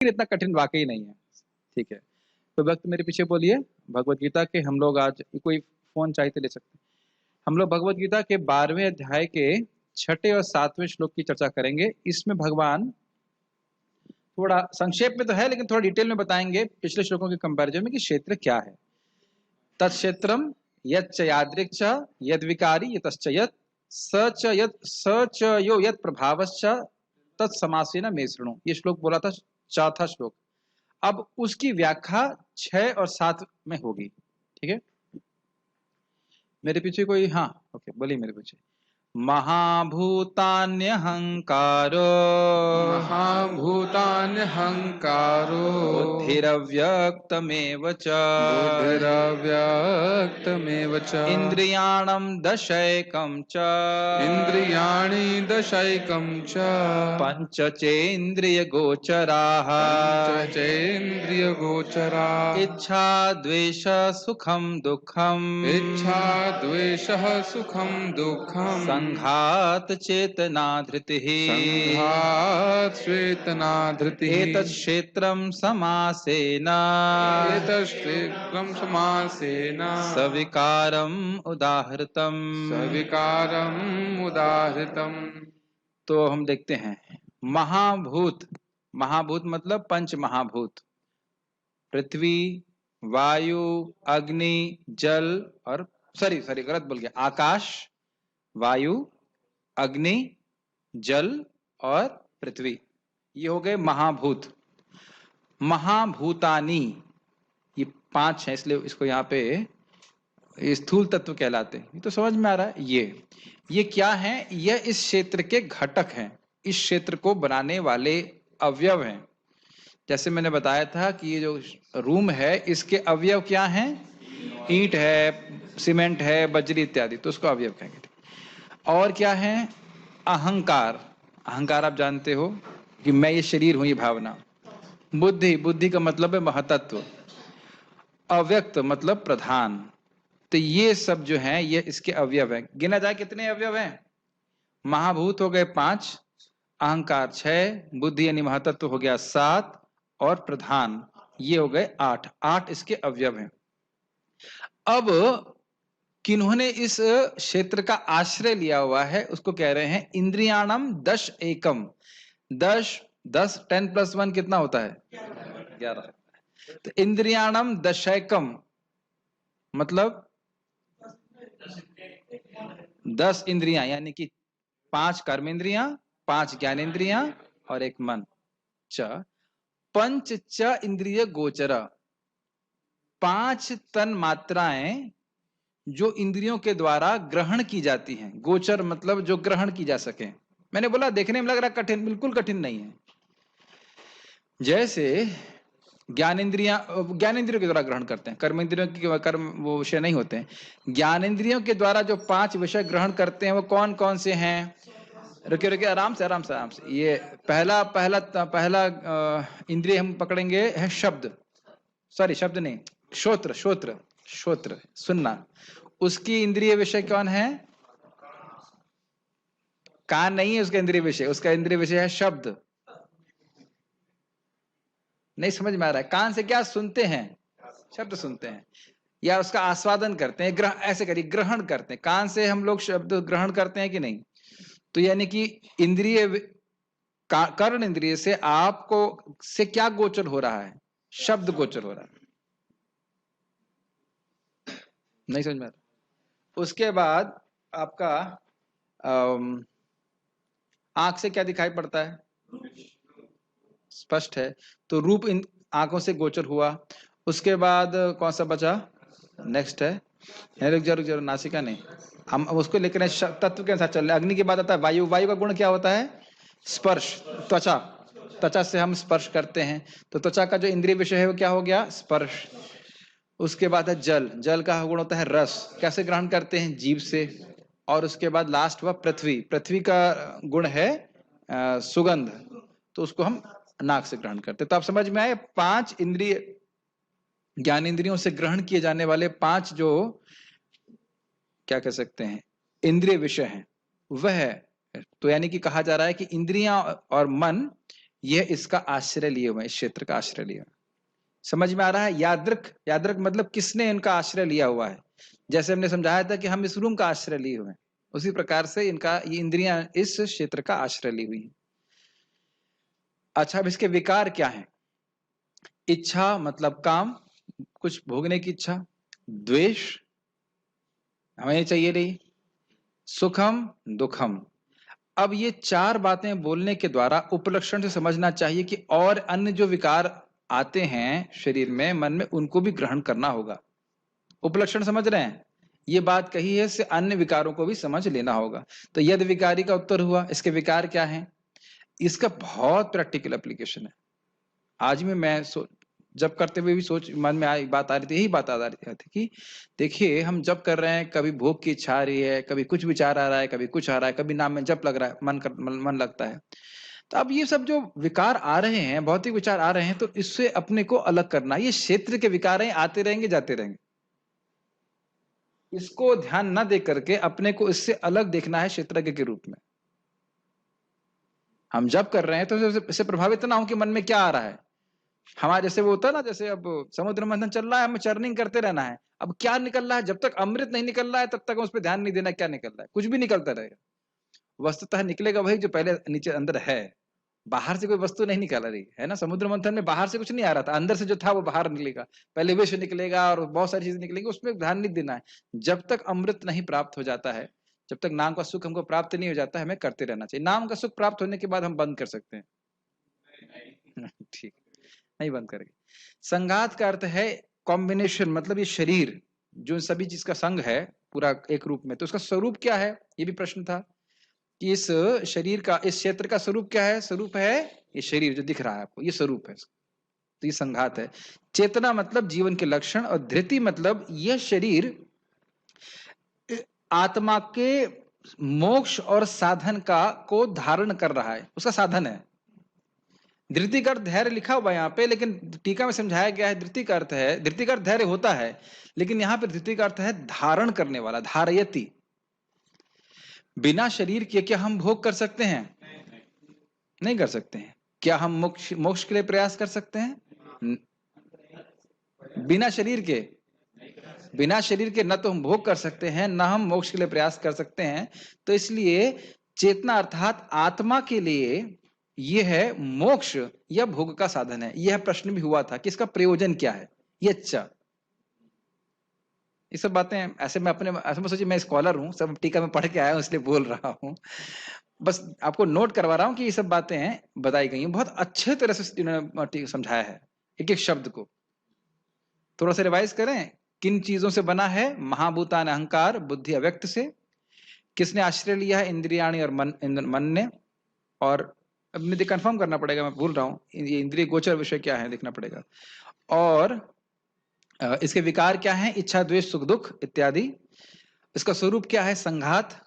लेकिन इतना कठिन वाकई नहीं है। ठीक है, तो वक्त मेरे पीछे बोलिए। भगवत गीता के हम लोग आज, कोई फोन चाहिए तो ले सकते हैं। हम लोग भगवत गीता के 12वें अध्याय के 6ठे और 7वें श्लोक की चर्चा करेंगे। इसमें भगवान थोड़ा संक्षेप में तो है, लेकिन थोड़ा डिटेल में बताएंगे पिछले श्लोकों के कंपैरिजन में कि क्षेत्र क्या है। तत्क्षेत्रम यच्च यादृक् च यद्विकारी यतश्च यत् स च यो यत् प्रभावश्च तत्समासेन मे शृणु। ये श्लोक बोला था, चौथा श्लोक। अब उसकी व्याख्या 6 और 7 में होगी। ठीक है, मेरे पीछे कोई, हाँ ओके, बोलिए मेरे पीछे। महाभूतान्यहंकारो महाभूतान्यहंकारो बुद्धिरव्यक्तमेव च बुद्धिरव्यक्तमेव च इंद्रियाणं दशैकं च इंद्रियाणि दशैकं च पंचचेन्द्रियगोचराः पंचचेन्द्रियगोचरा इच्छा द्वेष सुखं दुःखम् इच्छा द्वेषः सुखं दुःखम् संघात चेतना धृतिः संघात चेतना धृतिः एतत् क्षेत्रं समासेन एतत्क्षेत्रं समासेन सविकारम् उदाहृतम्। सविकारम् उदाहृतम्। तो हम देखते हैं, महाभूत, महाभूत मतलब पंच महाभूत, पृथ्वी, वायु, अग्नि, जल और सॉरी गलत बोल गया, आकाश, वायु, अग्नि, जल और पृथ्वी, ये हो गए महाभूत। महाभूतानी, ये 5 है, इसलिए इसको यहाँ पे स्थूल तत्व कहलाते हैं। ये तो समझ में आ रहा है। ये क्या है? यह इस क्षेत्र के घटक हैं, इस क्षेत्र को बनाने वाले अवयव हैं। जैसे मैंने बताया था कि ये जो रूम है, इसके अवयव क्या हैं? ईंट है, सीमेंट है, बजरी इत्यादि, तो उसको अवयव कहेंगे। और क्या है? अहंकार, अहंकार आप जानते हो कि मैं ये शरीर हूं, ये भावना। बुद्धि, बुद्धि का मतलब है महतत्व। अव्यक्त मतलब प्रधान। तो ये सब जो है, ये इसके अवयव है। गिना जाए कितने अवयव हैं? महाभूत हो गए 5, अहंकार 6, बुद्धि यानी महतत्व हो गया 7, और प्रधान ये हो गए 8। 8 इसके अवयव हैं। अब किन्होंने इस क्षेत्र का आश्रय लिया हुआ है, उसको कह रहे हैं इंद्रियाणम 10 एकम। 10 10 + 1 कितना होता है? 11। तो इंद्रियाणम दशैकम मतलब 10 इंद्रियां, यानी कि 5 कर्मेंद्रियां, 5 ज्ञानेंद्रियां और 1 मन। च पंच च इंद्रिय गोचर, 5 तन मात्राएं जो इंद्रियों के द्वारा ग्रहण की जाती हैं। गोचर मतलब जो ग्रहण की जा सके। मैंने बोला देखने में लग रहा कठिन, बिल्कुल कठिन नहीं है। जैसे ज्ञानेंद्रियां, ज्ञानेंद्रियों के द्वारा ग्रहण करते हैं, कर्मेंद्रियों के कर्म वो विषय नहीं होते हैं। ज्ञानेंद्रियों के द्वारा जो 5 विषय ग्रहण करते हैं वो कौन कौन से हैं? रुकिए रुकिए, आराम से आराम से आराम से। ये पहला इंद्रिय हम पकड़ेंगे है शब्द, सॉरी शब्द नहीं, श्रोत्र, श्रोत्र, श्रोत्र सुनना। उसकी इंद्रिय विषय कौन है? कान नहीं है उसका इंद्रिय विषय, उसका इंद्रिय विषय है शब्द। नहीं समझ में आ रहा है? कान से क्या सुनते हैं? शब्द सुनते हैं, या उसका आस्वादन करते हैं। ऐसे करिए, ग्रहण करते हैं। कान से हम लोग शब्द ग्रहण करते हैं कि नहीं? तो यानी कि इंद्रिय, कर्ण इंद्रिय से आपको से क्या गोचर हो रहा है? शब्द गोचर हो रहा है। नहीं समझ में आ रहा? उसके बाद आपका आंख से क्या दिखाई पड़ता है? स्पष्ट है, तो रूप इन आंखों से गोचर हुआ। उसके बाद कौन सा बचा? नेक्स्ट है, रुक जाओ, नासिका नहीं, हम उसको लेकर तत्व के साथ चल रहे। अग्नि के बाद आता है वायु। वायु का गुण क्या होता है? स्पर्श। त्वचा, त्वचा से हम स्पर्श करते हैं, तो त्वचा का जो इंद्रिय विषय है वो क्या हो गया? स्पर्श। उसके बाद है जल। जल का गुण होता है रस। कैसे ग्रहण करते हैं? जीभ से। और उसके बाद लास्ट हुआ पृथ्वी। पृथ्वी का गुण है सुगंध, तो उसको हम नाक से ग्रहण करते हैं। तो आप समझ में आए, 5 इंद्रिय, ज्ञानेंद्रियों से ग्रहण किए जाने वाले 5 जो क्या कह सकते हैं इंद्रिय विषय हैं, वह है। तो यानी कि कहा जा रहा है कि इंद्रियां और मन यह इसका आश्रय लिए हुए, इस क्षेत्र का आश्रय लिया। समझ में आ रहा है? यादृक, यादृक मतलब किसने इनका आश्रय लिया हुआ है। जैसे हमने समझाया था कि हम इस रूम का आश्रय लिए हुए हैं, उसी प्रकार से इनका ये इंद्रियां इस क्षेत्र का आश्रय ली हुई है। अच्छा, अब इसके विकार क्या है? इच्छा मतलब काम, कुछ भोगने की इच्छा। द्वेष, हमें चाहिए नहीं। सुखम, दुखम। अब ये चार बातें बोलने के द्वारा उपलक्षण से समझना चाहिए कि और अन्य जो विकार आते हैं शरीर में, मन में, उनको भी ग्रहण करना होगा। उपलक्षण समझ रहे हैं? ये बात कही है, से अन्य विकारों को भी समझ लेना होगा। तो यद विकारी का उत्तर हुआ। इसके विकार क्या है? इसका बहुत प्रैक्टिकल एप्लीकेशन है। आज में मैं जब करते हुए भी सोच मन में आई बात आ रही थी, यही बात आ रही थी कि देखिए हम जब कर रहे हैं, कभी भोग की इच्छा आ रही है, कभी कुछ विचार आ रहा है, कभी कुछ आ रहा है, कभी नाम में जप लग रहा है, मन लगता है। तो अब ये सब जो विकार आ रहे हैं, भौतिक विचार आ रहे हैं, तो इससे अपने को अलग करना। ये क्षेत्र के विकार हैं, आते रहेंगे जाते रहेंगे। इसको ध्यान न दे करके अपने को इससे अलग देखना है, क्षेत्रज्ञ के रूप में। हम जब कर रहे हैं तो इससे प्रभावित ना हो कि मन में क्या आ रहा है। हमारा जैसे वो होता है ना, जैसे अब समुद्र मंथन चल रहा है, हमें चर्निंग करते रहना है। अब क्या निकल रहा है, जब तक अमृत नहीं निकल रहा है तब तक उस पर ध्यान नहीं देना क्या निकल रहा है। कुछ भी निकलता रहेगा, वस्तुतः निकलेगा वही जो पहले नीचे अंदर है। बाहर से कोई वस्तु नहीं निकल रही है ना। समुद्र मंथन में बाहर से कुछ नहीं आ रहा था, अंदर से जो था वो बाहर निकलेगा। पहले विश्व निकलेगा और बहुत सारी चीजें निकलेंगी, उसमें ध्यान नहीं देना है। जब तक अमृत नहीं प्राप्त हो जाता है, जब तक नाम का सुख हमको प्राप्त नहीं हो जाता है, हमें करते रहना चाहिए। नाम का सुख प्राप्त होने के बाद हम बंद कर सकते हैं। ठीक, नहीं बंद करेंगे। संघात का अर्थ है कॉम्बिनेशन, मतलब ये शरीर जो सभी चीज का संग है पूरा एक रूप में, तो उसका स्वरूप क्या है, ये भी प्रश्न था कि इस शरीर का, इस क्षेत्र का स्वरूप क्या है। स्वरूप है ये शरीर जो दिख रहा है आपको, ये स्वरूप है। तो ये संघात है। चेतना मतलब जीवन के लक्षण, और धृति मतलब यह शरीर आत्मा के मोक्ष और साधन का को धारण कर रहा है, उसका साधन है। धृति का अर्थ धैर्य लिखा हुआ यहाँ पे, लेकिन टीका में समझाया गया है धृति का अर्थ है, धृति का अर्थ धैर्य होता है, लेकिन यहाँ पे धृति का अर्थ है धारण करने वाला, धारयति। बिना शरीर के क्या हम भोग कर सकते हैं? नहीं कर सकते हैं। क्या हम मोक्ष के लिए प्रयास कर सकते हैं? बिना शरीर के, बिना शरीर के न तो हम भोग कर सकते हैं, न हम मोक्ष के लिए प्रयास कर सकते हैं। तो इसलिए चेतना अर्थात आत्मा के लिए यह है मोक्ष या भोग का साधन है। यह प्रश्न भी हुआ था कि इसका प्रयोजन क्या है। ये अच्छा, ये सब बातें ऐसे मैं अपने ऐसे में सोचिए, मैं स्कॉलर हूँ, सब टीका में पढ़ के आया हूँ इसलिए बोल रहा हूँ। बस आपको नोट करवा रहा हूँ कि ये सब बातें बताई गई हैं, बहुत अच्छे तरह से इन्होंने समझाया है एक एक शब्द को। थोड़ा सा रिवाइज करें। किन चीजों से बना है? महाभूतान अहंकार बुद्धि अव्यक्त से। किसने आश्रय लिया है? इंद्रियाणी और मन ने। और अब मुझे कंफर्म करना पड़ेगा, मैं भूल रहा हूँ, ये इंद्रिय गोचर विषय क्या है देखना पड़ेगा। और इसके विकार क्या है? इच्छा द्वेष सुख दुख इत्यादि। इसका स्वरूप क्या है? संघात।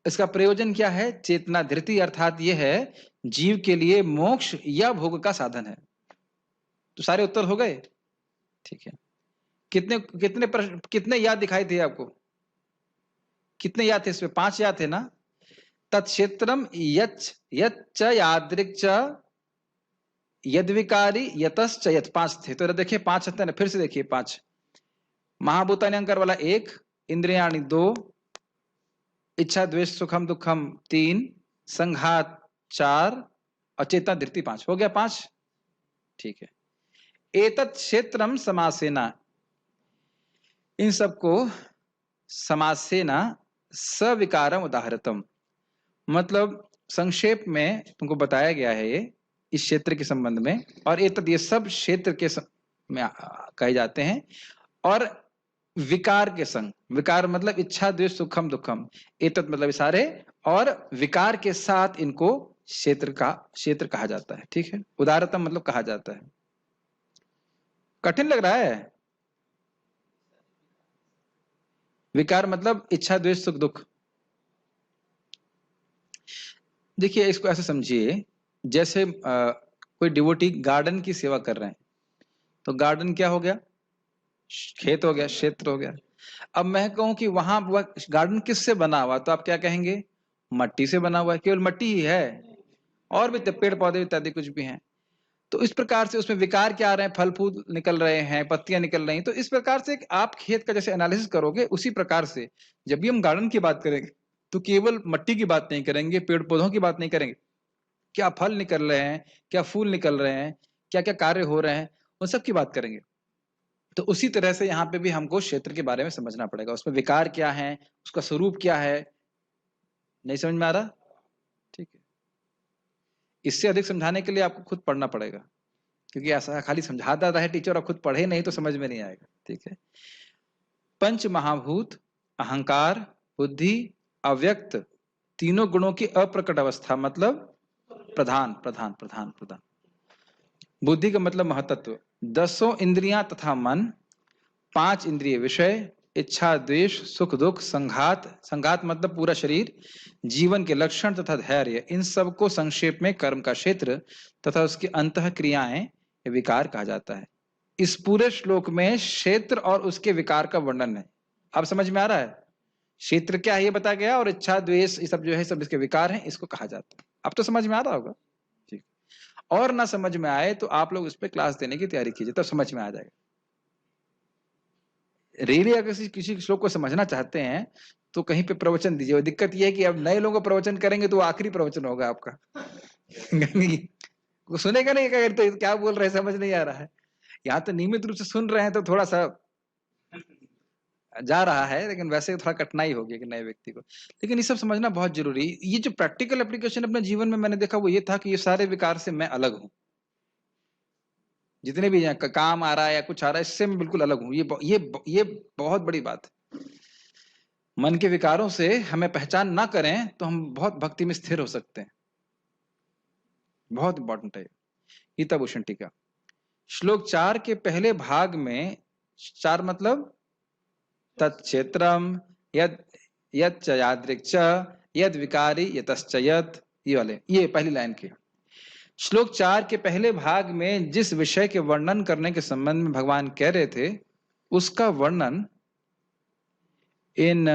इसका प्रयोजन क्या है? चेतना धृति, अर्थात यह है जीव के लिए मोक्ष या भोग का साधन है। तो सारे उत्तर हो गए, ठीक है। कितने कितने प्रश्न, कितने याद दिखाई थे आपको? कितने याद थे इसमें? 5 याद थे ना। तत्क्षेत्रम यच्च यादृक् च यद्विकारी यतश्च यत्, 5 थे। तो देखिए 5 होते हैं ना, फिर से देखिए 5। महाभूतानि अहंकार वाला 1, इंद्रियाणि 2, इच्छा द्वेष सुखम दुखम 3, संघात 4 और चेतना धृति 5। हो गया 5, ठीक है। एतत् क्षेत्रम समासेना, इन सबको समासेना सविकारम उदाहरतम, मतलब संक्षेप में तुमको बताया गया है ये इस क्षेत्र के संबंध में। और एतत्, ये सब क्षेत्र के में कहे जाते हैं। और विकार के संग, विकार मतलब इच्छा द्वेष सुखम दुखम, एतत् मतलब सारे, और विकार के साथ इनको क्षेत्र कहा जाता है, ठीक है। उदाहरतम मतलब कहा जाता है। कठिन लग रहा है? विकार मतलब इच्छा द्वेष सुख दुख। देखिए इसको ऐसे समझिए, जैसे कोई डिवोटी गार्डन की सेवा कर रहे हैं, तो गार्डन क्या हो गया? खेत हो गया, क्षेत्र हो गया। अब मैं कहूं कि वहां गार्डन किससे बना हुआ, तो आप क्या कहेंगे? मट्टी से बना हुआ है, केवल मट्टी ही है। और भी पेड़ पौधे इत्यादि कुछ भी हैं। तो इस प्रकार से उसमें विकार क्या आ रहे हैं, फल फूल निकल रहे हैं, पत्तियां निकल रही हैं। तो इस प्रकार से आप खेत का जैसे एनालिसिस करोगे, उसी प्रकार से जब भी हम गार्डन की बात करेंगे तो केवल मट्टी की बात नहीं करेंगे, पेड़ पौधों की बात नहीं करेंगे, क्या फल निकल रहे हैं, क्या फूल निकल रहे हैं, क्या क्या कार्य हो रहे हैं, उन सब की बात करेंगे। तो उसी तरह से यहाँ पे भी हमको क्षेत्र के बारे में समझना पड़ेगा, उसमें विकार क्या है, उसका स्वरूप क्या है। नहीं समझ में आ रहा? ठीक है। इससे अधिक समझाने के लिए आपको खुद पढ़ना पड़ेगा, क्योंकि ऐसा खाली समझाता है टीचर और खुद पढ़े नहीं तो समझ में नहीं आएगा। ठीक है। पंच महाभूत, अहंकार, बुद्धि, अव्यक्त, तीनों गुणों की अप्रकट अवस्था मतलब प्रधान प्रधान प्रधान प्रधान। बुद्धि का मतलब महतत्व, 10 इंद्रियां तथा मन, 5 इंद्रिय विषय, इच्छा द्वेष सुख दुख, संघात, संघात मतलब पूरा शरीर, जीवन के लक्षण तथा धैर्य, इन सब को संक्षेप में कर्म का क्षेत्र तथा उसकी अंतः क्रियाएं विकार कहा जाता है। इस पूरे श्लोक में क्षेत्र और उसके विकार का वर्णन है। अब समझ में आ रहा है क्षेत्र क्या है ये बता गया, और इच्छा द्वेष ये सब जो है सब इसके विकार हैं, इसको कहा जाता है। अब तो समझ में आ रहा होगा। ठीक। और ना समझ में आए तो आप लोग इस पे क्लास देने की तैयारी कीजिए, तब समझ में आ जाएगा। रियली अगर किसी श्लोक को समझना चाहते हैं तो कहीं पे प्रवचन दीजिए। दिक्कत यह है कि अब नए लोगों को प्रवचन करेंगे तो वो आखिरी प्रवचन होगा आपका। सुनेगा नहीं, तो क्या बोल रहे हैं समझ नहीं आ रहा है। यहाँ तो नियमित रूप से सुन रहे हैं तो थोड़ा सा जा रहा है, लेकिन वैसे थोड़ा कठिनाई होगी कि नए व्यक्ति को। लेकिन ये सब समझना बहुत जरूरी। ये जो प्रैक्टिकल एप्लीकेशन अपने जीवन में मैंने देखा वो ये था कि ये सारे विकार से मैं अलग हूं। जितने भी यहाँ काम आ रहा है या कुछ आ रहा है, इससे मैं बिल्कुल अलग हूं। ये बहुत बड़ी बात है। मन के विकारों से हमें पहचान ना करें तो हम बहुत भक्ति में स्थिर हो सकते हैं। बहुत इंपॉर्टेंट है गीता भूषण टीका। श्लोक 4 के पहले भाग में, 4 मतलब तत्क्षेत्रम यद यद यादृक् च यद विकारी यतश्च यत्, ये वाले, ये पहली लाइन के। श्लोक 4 के पहले भाग में जिस विषय के वर्णन करने के संबंध में भगवान कह रहे थे, उसका वर्णन इन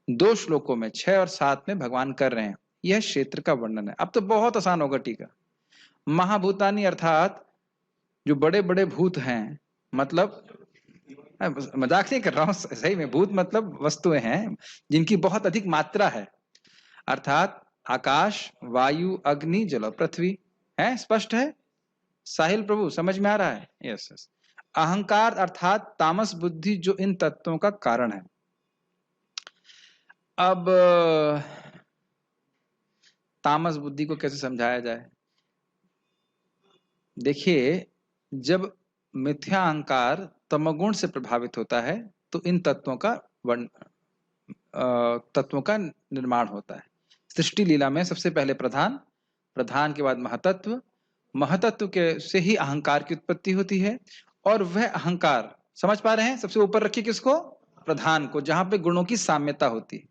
2 श्लोकों में 6 और 7 में भगवान कर रहे हैं। यह क्षेत्र का वर्णन है। अब तो बहुत आसान होगा टीका। महाभूतानी अर्थात जो बड़े बड़े भूत हैं, मतलब मजाक नहीं कर रहा हूं, सही में भूत मतलब वस्तुएं हैं जिनकी बहुत अधिक मात्रा है, अर्थात आकाश, वायु, अग्नि, जल और पृथ्वी है। स्पष्ट है साहिल प्रभु, समझ में आ रहा है? Yes yes. अहंकार अर्थात तामस बुद्धि जो इन तत्वों का कारण है। अब तामस बुद्धि को कैसे समझाया जाए? देखिए, जब मिथ्या अहंकार तमोगुण से प्रभावित होता है तो इन तत्वों का निर्माण होता है। सृष्टि लीला में सबसे पहले प्रधान, प्रधान के बाद महतत्व, महतत्व के से ही अहंकार की उत्पत्ति होती है। और वह अहंकार, समझ पा रहे हैं, सबसे ऊपर रखिए किसको? प्रधान को, जहां पे गुणों की साम्यता होती है।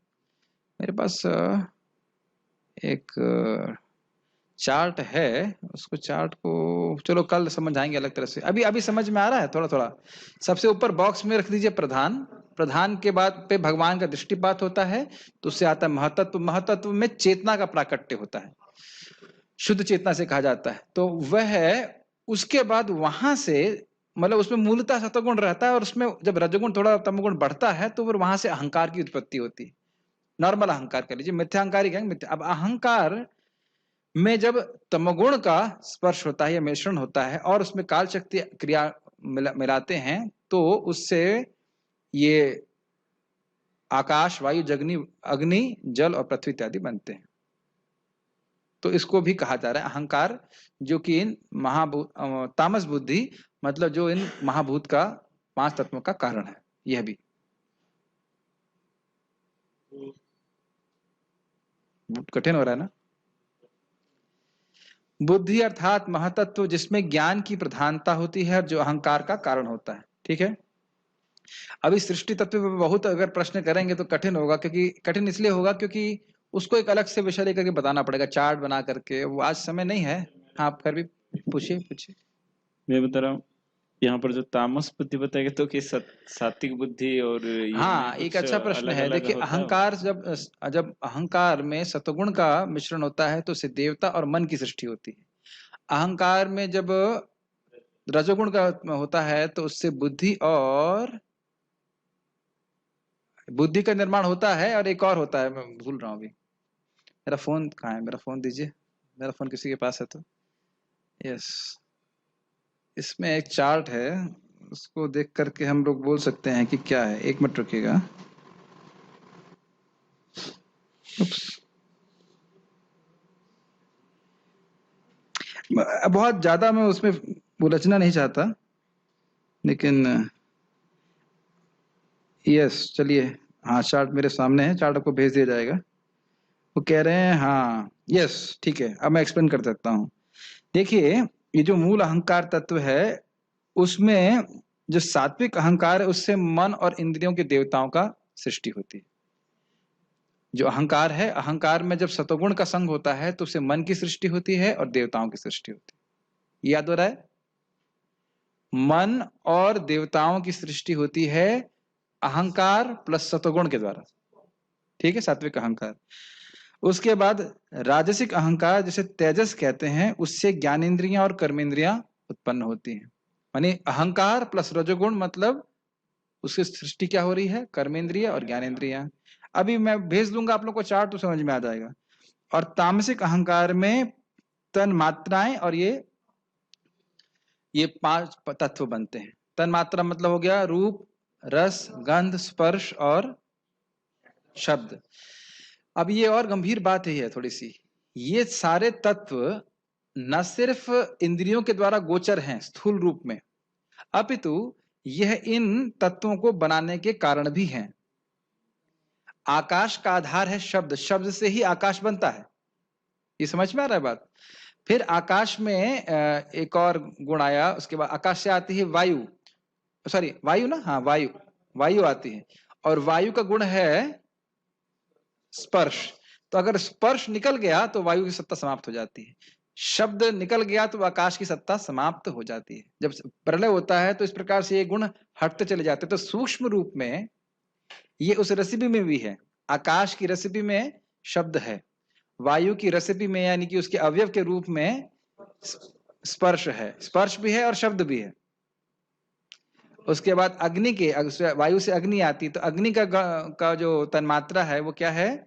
मेरे पास एक चार्ट है, उसको चार्ट को चलो कल समझाएंगे अलग तरह से। अभी समझ में आ रहा है थोड़ा थोड़ा। सबसे ऊपर बॉक्स में रख दीजिए प्रधान, प्रधान के बाद पे भगवान का दृष्टिपात होता है, तो उससे आता है महतत्व, महतत्व में चेतना का प्राकट्य होता है, शुद्ध चेतना से कहा जाता है। तो वह उसके बाद वहां से, मतलब उसमें मूलतः सतोगुण रहता है, और उसमें जब रजोगुण थोड़ा तमोगुण बढ़ता है तो फिर वहां से अहंकार की उत्पत्ति होती है। नॉर्मल अहंकार कह लीजिए, मिथ्या अहंकार ही कहेंगे। अब अहंकार में जब तमोगुण का स्पर्श होता है या मिश्रण होता है और उसमें काल शक्ति क्रिया मिलाते हैं, तो उससे ये आकाश, वायु, अग्नि, जल और पृथ्वी इत्यादि बनते हैं। तो इसको भी कहा जा रहा है अहंकार, जो कि इन महाभूत, तामस बुद्धि मतलब जो इन महाभूत का 5 तत्वों का कारण है। यह भी कठिन हो रहा है ना। बुद्धि अर्थात महतत्व जिसमें ज्ञान की प्रधानता होती है, जो अहंकार का कारण होता है। ठीक है। अभी सृष्टि तत्व में बहुत अगर प्रश्न करेंगे तो कठिन होगा, क्योंकि कठिन इसलिए होगा क्योंकि उसको एक अलग से विषय लेकर के बताना पड़ेगा, चार्ट बना करके। वो आज समय नहीं है। हाँ, फिर भी पूछिए। मैं बता रहा हूँ, यहाँ पर जो तामस बुद्धि बताया गया तो कि सात्विक बुद्धि और ये हाँ, में एक कुछ अच्छा प्रश्न अलग है। अलग देखिए, होता है। अहंकार जब जब अहंकार में सतोगुण का मिश्रण होता है तो उससे देवता और मन की सृष्टि होती है। अहंकार में जब रजोगुण का होता है तो उससे बुद्धि का निर्माण होता है, और एक और होता है, मैं भूल रहा हूँ अभी। मेरा फोन कहाँ है? मेरा फोन दीजिए। मेरा फोन किसी के पास है तो। यस, इसमें एक चार्ट है, उसको देख करके हम लोग बोल सकते हैं कि क्या है। एक मिनट रुकिएगा। बहुत ज्यादा मैं उसमें उलझना नहीं चाहता, लेकिन यस, चलिए। हाँ, चार्ट मेरे सामने है, चार्ट आपको भेज दिया जाएगा। वो कह रहे हैं, हाँ यस, ठीक है, अब मैं एक्सप्लेन कर सकता हूँ। देखिए, ये जो मूल अहंकार तत्व है, उसमें जो सात्विक अहंकार है उससे मन और इंद्रियों के देवताओं का सृष्टि होती है। जो अहंकार है, अहंकार में जब सतोगुण का संग होता है तो उससे मन की सृष्टि होती है और देवताओं की सृष्टि होती है। याद हो रहा है? मन और देवताओं की सृष्टि होती है अहंकार प्लस सतोगुण के द्वारा। ठीक है, सात्विक अहंकार। उसके बाद राजसिक अहंकार, जिसे तेजस कहते हैं, उससे ज्ञानेंद्रियां और कर्मेंद्रियां उत्पन्न होती हैं। मानी अहंकार प्लस रजोगुण, मतलब उसकी सृष्टि क्या हो रही है? कर्मेंद्रिय और ज्ञानेंद्रियां। अभी मैं भेज दूंगा आप लोग को चार्ट, तो समझ में आ जाएगा। और तामसिक अहंकार में तन मात्राएं और ये 5 तत्व बनते हैं। तन मात्रा मतलब हो गया रूप, रस, गंध, स्पर्श और शब्द। अब ये और गंभीर बात है थोड़ी सी। ये सारे तत्व न सिर्फ इंद्रियों के द्वारा गोचर हैं स्थूल रूप में, अपितु यह इन तत्वों को बनाने के कारण भी हैं। आकाश का आधार है शब्द, शब्द से ही आकाश बनता है। ये समझ में आ रहा है बात? फिर आकाश में एक और गुण आया। उसके बाद आकाश से आती है वायु, सॉरी वायु ना, हाँ वायु, वायु आती है। और वायु का गुण है स्पर्श। तो अगर स्पर्श निकल गया तो वायु की सत्ता समाप्त हो जाती है। शब्द निकल गया तो आकाश की सत्ता समाप्त हो जाती है। जब प्रलय होता है तो इस प्रकार से ये गुण हटते चले जाते हैं। तो सूक्ष्म रूप में ये उस रेसिपी में भी है। आकाश की रेसिपी में शब्द है, वायु की रेसिपी में यानी कि उसके अवयव के रूप में स्पर्श है। स्पर्श भी है और शब्द भी है। उसके बाद अग्नि के, वायु से अग्नि आती है, तो अग्नि का जो तन्मात्रा है वो क्या है?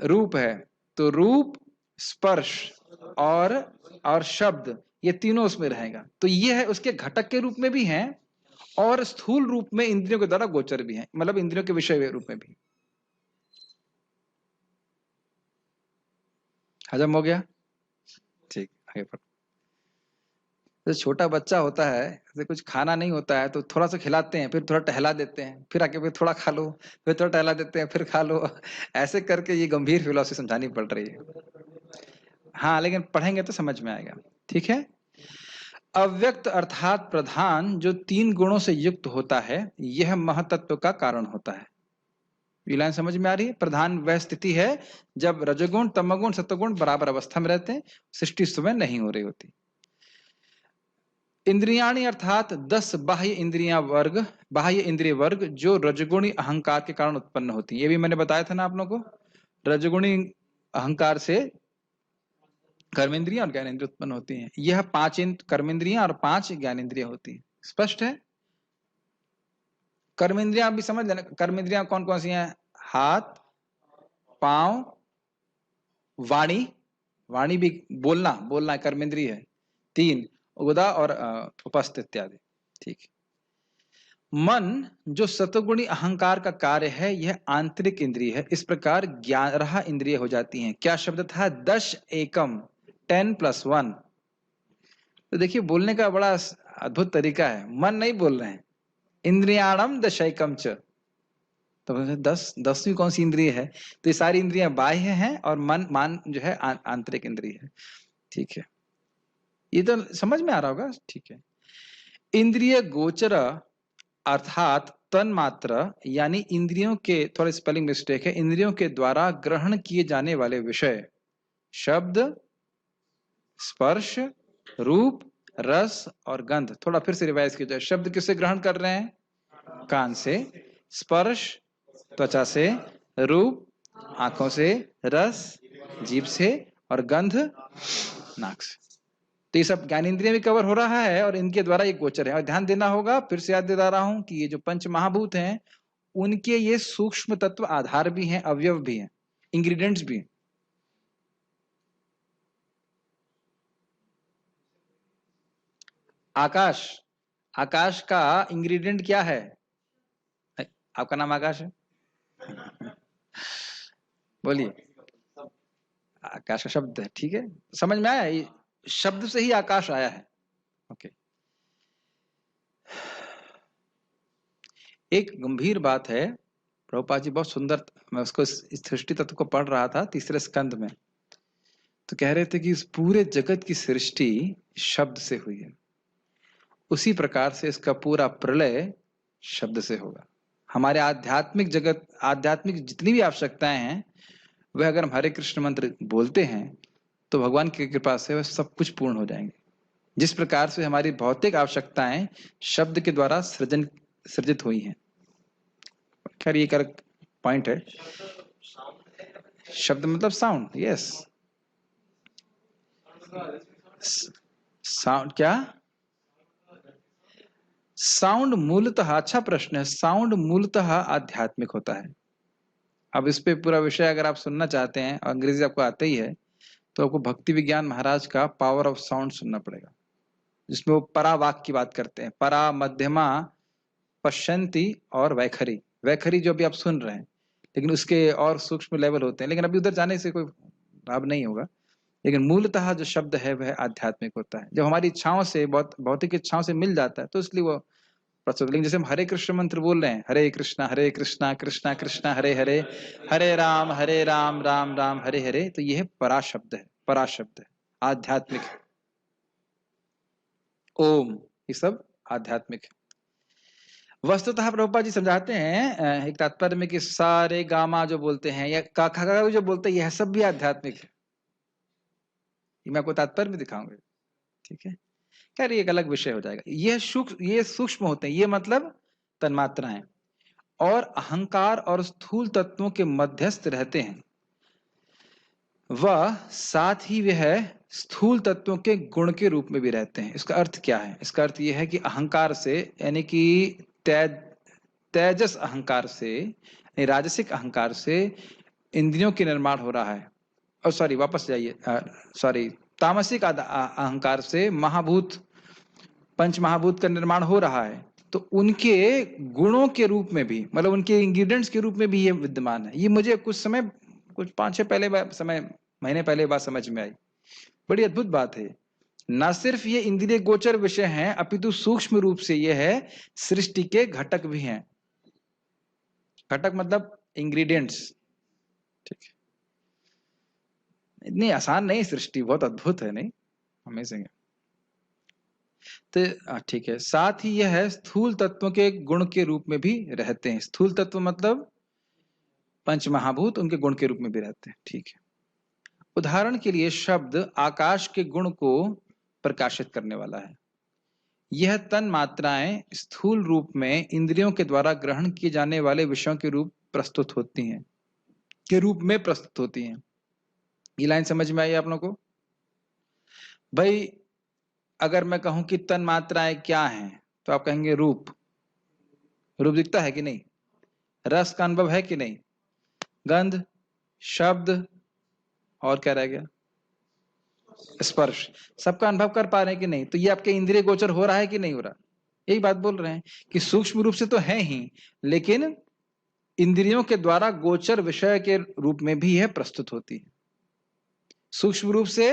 रूप है। तो रूप, स्पर्श और शब्द, ये तीनों उसमें रहेगा। तो ये है, उसके घटक के रूप में भी हैं और स्थूल रूप में इंद्रियों के द्वारा गोचर भी हैं, मतलब इंद्रियों के विषय रूप में भी। हजम हो गया? ठीक, आगे बढ़ो। जैसे छोटा बच्चा होता है, जैसे कुछ खाना नहीं होता है तो थोड़ा सा खिलाते हैं, फिर थोड़ा टहला देते हैं, फिर आके फिर थोड़ा खा लो, फिर थोड़ा टहला देते हैं, फिर खा लो। ऐसे करके ये गंभीर फिलॉसफी समझानी पड़ रही है। हाँ, लेकिन पढ़ेंगे तो समझ में आएगा। ठीक है। अव्यक्त अर्थात प्रधान, जो 3 गुणों से युक्त होता है, यह महतत्व का कारण होता है। ये लाइन समझ में आ रही है? प्रधान वह स्थिति है जब रजोगुण, तमोगुण, सत्वगुण बराबर अवस्था में रहते हैं, सृष्टि समय नहीं हो रही होती। इंद्रियाणी अर्थात 10 बाह्य इंद्रिय वर्ग जो रजगुणी अहंकार के कारण उत्पन्न होती है। ये भी मैंने बताया था ना आप लोगों को। रजगुणी अहंकार से कर्मेंद्रियां और ज्ञानेंद्रिय उत्पन्न होती हैं। यह 5 कर्मेंद्रियां और 5 ज्ञानेंद्रियां होती हैं। स्पष्ट है? कर्मेंद्रियां भी समझ लेना। कर्मेंद्रियां कौन कौन सी हैं? हाथ, पांव, वाणी, वाणी भी बोलना कर्मेंद्रिय है। 3 उगदा और उपस्थ इत्यादि। ठीक है। मन, जो सतोगुणी अहंकार का कार्य है, यह आंतरिक इंद्रिय है। इस प्रकार 11 इंद्रिय हो जाती हैं। क्या शब्द था? 10 एकम, 10 + 1। तो देखिए, बोलने का बड़ा अद्भुत तरीका है। मन नहीं बोल रहे हैं, इंद्रियाणम दशैकम च। तो 10वीं कौन सी इंद्रिय है? तो ये सारी इंद्रियां बाह्य हैं और मन जो है आंतरिक इंद्रिय है। ठीक है, ये तो समझ में आ रहा होगा। ठीक है। इंद्रिय गोचर अर्थात तन मात्र, यानी इंद्रियों के, थोड़ा स्पेलिंग मिस्टेक है, इंद्रियों के द्वारा ग्रहण किए जाने वाले विषय, शब्द, स्पर्श, रूप, रस और गंध। थोड़ा फिर से रिवाइज किया जाए। शब्द किससे ग्रहण कर रहे हैं? कान से। स्पर्श त्वचा से। रूप आंखों से। रस जीभ से। और गंध नाक से। तो ये सब ज्ञानेंद्रिय भी कवर हो रहा है और इनके द्वारा ये गोचर है। और ध्यान देना होगा, फिर से याद दिला रहा हूं कि ये जो पंच महाभूत हैं उनके ये सूक्ष्म तत्व आधार भी हैं, अवयव भी हैं, इंग्रेडिएंट्स भी हैं। आकाश, आकाश का इंग्रेडिएंट क्या है? आपका नाम आकाश है? बोलिए। आकाश का शब्द है, ठीक है, समझ में आया? ये शब्द से ही आकाश आया है। ओके। एक गंभीर बात है, प्रभुपाद जी बहुत सुंदर, मैं उसको इस सृष्टि तत्व को पढ़ रहा था तीसरे स्कंद में, तो कह रहे थे कि इस पूरे जगत की सृष्टि शब्द से हुई है, उसी प्रकार से इसका पूरा प्रलय शब्द से होगा। हमारे आध्यात्मिक जगत, आध्यात्मिक जितनी भी आवश्यकताएं हैं, वह अगर हम हरे कृष्ण मंत्र बोलते हैं तो भगवान की कृपा से वह सब कुछ पूर्ण हो जाएंगे। जिस प्रकार से हमारी भौतिक आवश्यकताएं शब्द के द्वारा सृजित हुई हैं। खैर ये करेक्ट पॉइंट है। शब्द मतलब साउंड, यस। साउंड क्या? साउंड मूलतः, अच्छा प्रश्न है, साउंड मूलतः आध्यात्मिक होता है। अब इस पे पूरा विषय अगर आप सुनना चाहते हैं और अंग्रेजी आपको आते ही है तो आपको भक्ति विज्ञान महाराज का पावर ऑफ साउंड सुनना पड़ेगा, जिसमें वो परावाक की बात करते हैं। परा, मध्यमा, पश्यंती और वैखरी। वैखरी जो अभी आप सुन रहे हैं, लेकिन उसके और सूक्ष्म लेवल होते हैं, लेकिन अभी उधर जाने से कोई लाभ नहीं होगा। लेकिन मूलतः जो शब्द है वह आध्यात्मिक होता है। जब हमारी इच्छाओं से, बहुत भौतिक इच्छाओं से मिल जाता है तो इसलिए वो प्रस्तुत। लेकिन जैसे हम हरे कृष्ण मंत्र बोल रहे हैं, हरे कृष्णा कृष्णा कृष्णा हरे हरे, हरे राम राम राम हरे हरे, तो यह परा शब्द है, परा शब्द है, आध्यात्मिक है। ओम, ये सब आध्यात्मिक है। वस्तुतः प्रभुपाद जी समझाते हैं एक तात्पर्य में कि सारे गामा जो बोलते हैं या का जो बोलते हैं, यह सब भी आध्यात्मिक है। ये मैं आपको तात्पर्य में दिखाऊंगा, ठीक है। खैर ये एक अलग विषय हो जाएगा। ये सूक्ष्म होते हैं, ये मतलब तन्मात्राएं, और अहंकार और स्थूल तत्वों के मध्यस्थ रहते हैं। वह साथ ही वह स्थूल तत्वों के गुण के रूप में भी रहते हैं। इसका अर्थ क्या है? इसका अर्थ यह है कि अहंकार से, यानी कि तेजस अहंकार से, राजसिक अहंकार से इंद्रियों के निर्माण हो रहा है। और सॉरी, वापस जाइए, सॉरी, तामसिक अहंकार से महाभूत, पंच महाभूत का निर्माण हो रहा है। तो उनके गुणों के रूप में भी, मतलब उनके इंग्रेडिएंट्स के रूप में भी ये विद्यमान है। ये मुझे कुछ 5-6 महीने पहले बात समझ में आई। बड़ी अद्भुत बात है। न सिर्फ ये इंद्रिय गोचर विषय हैं, अपितु सूक्ष्म रूप से ये है सृष्टि के घटक भी हैं। घटक मतलब इंग्रेडिएंट्स, ठीक है। इतनी आसान नहीं सृष्टि, बहुत अद्भुत है, नहीं? अमेजिंग है। तो ठीक है। साथ ही यह है स्थूल तत्वों के गुण के रूप में भी रहते हैं। स्थूल तत्व मतलब पंच महाभूत, उनके गुण के रूप में भी रहते हैं, ठीक है। उदाहरण के लिए शब्द आकाश के गुण को प्रकाशित करने वाला है। यह तन मात्राएं स्थूल रूप में इंद्रियों के द्वारा ग्रहण किए जाने वाले विषयों के रूप में प्रस्तुत होती हैं। ये लाइन समझ में आई आप लोगों को? भाई अगर मैं कहूं कि तन मात्राएं क्या हैं, तो आप कहेंगे रूप। रूप दिखता है कि नहीं? रस का अनुभव है कि नहीं? गंध, शब्द, और क्या रह गया? स्पर्श। सबका अनुभव कर पा रहे हैं कि नहीं? तो ये आपके इंद्रिय गोचर हो रहा है कि नहीं हो रहा? यही बात बोल रहे हैं कि सूक्ष्म रूप से तो है ही, लेकिन इंद्रियों के द्वारा गोचर विषय के रूप में भी यह प्रस्तुत होती है। सूक्ष्म रूप से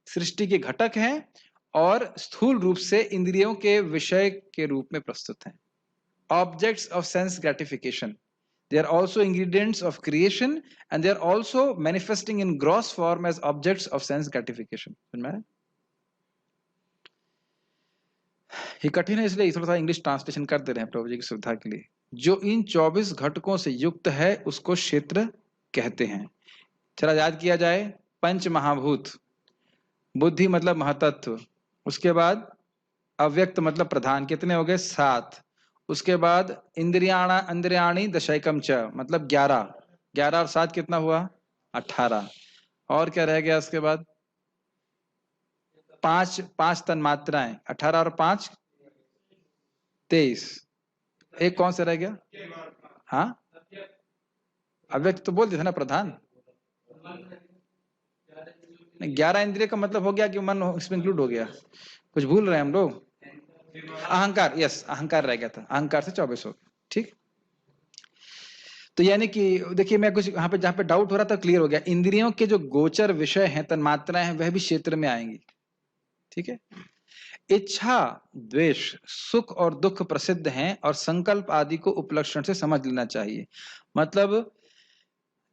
सृष्टि के घटक हैं और स्थूल रूप से इंद्रियों के विषय के रूप में प्रस्तुत हैं। Objects of sense gratification, they are also ingredients of creation and they are also manifesting in gross form as objects of sense gratification. समझ में आया? ये कठिन है, इसलिए थोड़ा सा इंग्लिश ट्रांसलेशन कर दे रहे हैं प्रभु जी की सुविधा के लिए। जो इन 24 घटकों से युक्त है उसको क्षेत्र कहते हैं। चला याद किया जाए, पंच महाभूत, बुद्धि मतलब महतत्व, उसके बाद अव्यक्त मतलब प्रधान, कितने हो गए? 7। उसके बाद इंद्रियाणी दशैकम च मतलब 11। 11 और 7 कितना हुआ? 18। और क्या रह गया उसके बाद? 5 5 तन्मात्राएं, 18 और 5 23। एक कौन सा रह गया? हाँ, अव्यक्त तो बोल दिया था ना, प्रधान। 11 इंद्रिय का मतलब हो गया कि मन इसमें इंक्लूड हो गया। कुछ भूल रहे हैं हम लोग। अहंकार, यस, अहंकार रह गया था, अहंकार से 24 हो गया। ठीक, तो यानी कि देखिए, मैं कुछ यहाँ पे जहाँ पे डाउट हो रहा था क्लियर हो गया। इंद्रियों के जो गोचर विषय हैं, तन्मात्राएं हैं, वह भी क्षेत्र में आएंगी। ठीक है। इच्छा, द्वेष, सुख और दुख प्रसिद्ध हैं और संकल्प आदि को उपलक्षण से समझ लेना चाहिए। मतलब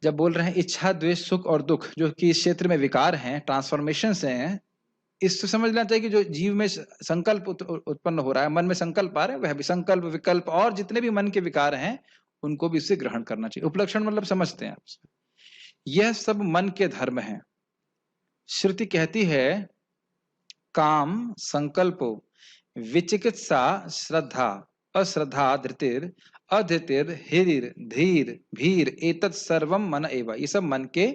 जब बोल रहे हैं इच्छा, द्वेष, सुख और दुख जो कि इस क्षेत्र में विकार हैं, ट्रांसफॉर्मेशन हैं, इससे समझ लेना चाहिए कि जो जीव में संकल्प उत्पन्न हो रहा है, मन में संकल्प आ रहे हैं, वह भी संकल्प, विकल्प और जितने भी मन के विकार हैं उनको भी इससे ग्रहण करना चाहिए। उपलक्षण मतलब समझते हैं आप, यह सब मन के धर्म हैं। श्रुति कहती है काम, संकल्पो, विचिकित्सा, श्रद्धा, अश्रद्धा, धृतिर, अधृतिर, हिरिर, धीर, भीर, एतत् सर्वम मन एव। ये सब मन के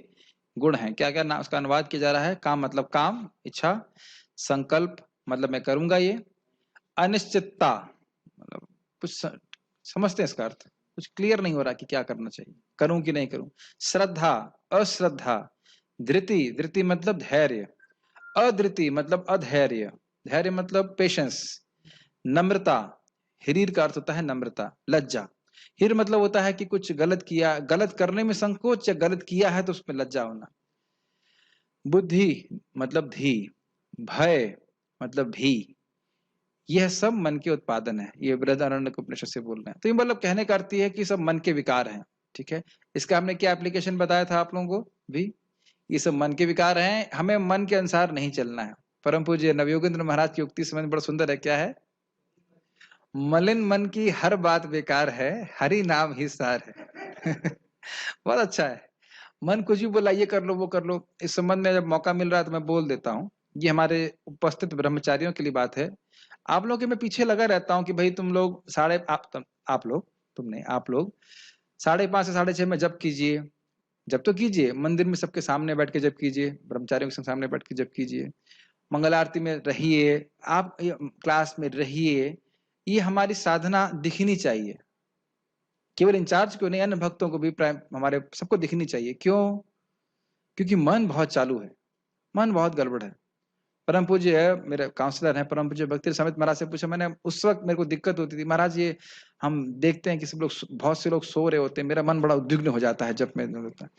गुण हैं। क्या क्या उसका अनुवाद किया जा रहा है? काम मतलब काम, इच्छा, संकल्प मतलब मैं करूंगा ये, अनिश्चितता मतलब कुछ समझते हैं इसका अर्थ, कुछ क्लियर नहीं हो रहा कि क्या करना चाहिए, करूं कि नहीं करूं, श्रद्धा, अश्रद्धा, धृति, धृति मतलब धैर्य, अधृति मतलब अधैर्य, धैर्य मतलब पेशेंस, नम्रता, हिरीर का अर्थ होता है नम्रता, लज्जा। हिर मतलब होता है कि कुछ गलत किया, गलत करने में संकोच, या गलत किया है तो उसमें लज्जा होना। बुद्धि मतलब धी, भय मतलब भी। यह सब मन के उत्पादन है। ये बृहदारण्यक उपनिषद से बोल रहे हैं। तो ये मतलब कहने का अर्थ है कि सब मन के विकार हैं। ठीक है, इसका हमने क्या एप्लीकेशन बताया था आप लोगों को भी? ये सब मन के विकार हैं, हमें मन के अनुसार नहीं चलना है। परम पूज्य नवयोगेंद्र महाराज की उक्ति समझ बड़ा सुंदर है। क्या है? मलिन मन की हर बात बेकार है, हरि नाम ही सार है। बहुत अच्छा है। मन कुछ भी बोला, ये कर लो वो कर लो, इस संबंध में जब मौका मिल रहा है तो मैं बोल देता हूँ। ये हमारे उपस्थित ब्रह्मचारियों के लिए बात है। आप लोग के मैं पीछे लगा रहता हूँ कि भाई तुम लोग आप लोग, तुमने, आप लोग 5:30 से 6:30 में जप कीजिए। जब तो कीजिए, मंदिर में सबके सामने बैठ के जप कीजिए, ब्रह्मचारियों के सामने बैठ के जप कीजिए, मंगल आरती में रहिए, आप क्लास में रहिए। ये हमारी साधना दिखनी चाहिए, केवल इंचार्ज क्यों नहीं, अन्य भक्तों को भी, हमारे सबको दिखनी चाहिए। क्यों? क्योंकि मन बहुत चालू है, मन बहुत गड़बड़ है। परम पूज्य है, मेरे काउंसलर हैं परम पूज्य भक्ति समित महाराज से पूछा मैंने, उस वक्त मेरे को दिक्कत होती थी, महाराज ये हम देखते हैं कि सब लोग, बहुत से लोग सो रहे होते हैं, मेरा मन बड़ा उद्विग्न हो जाता है जब मैं होता है।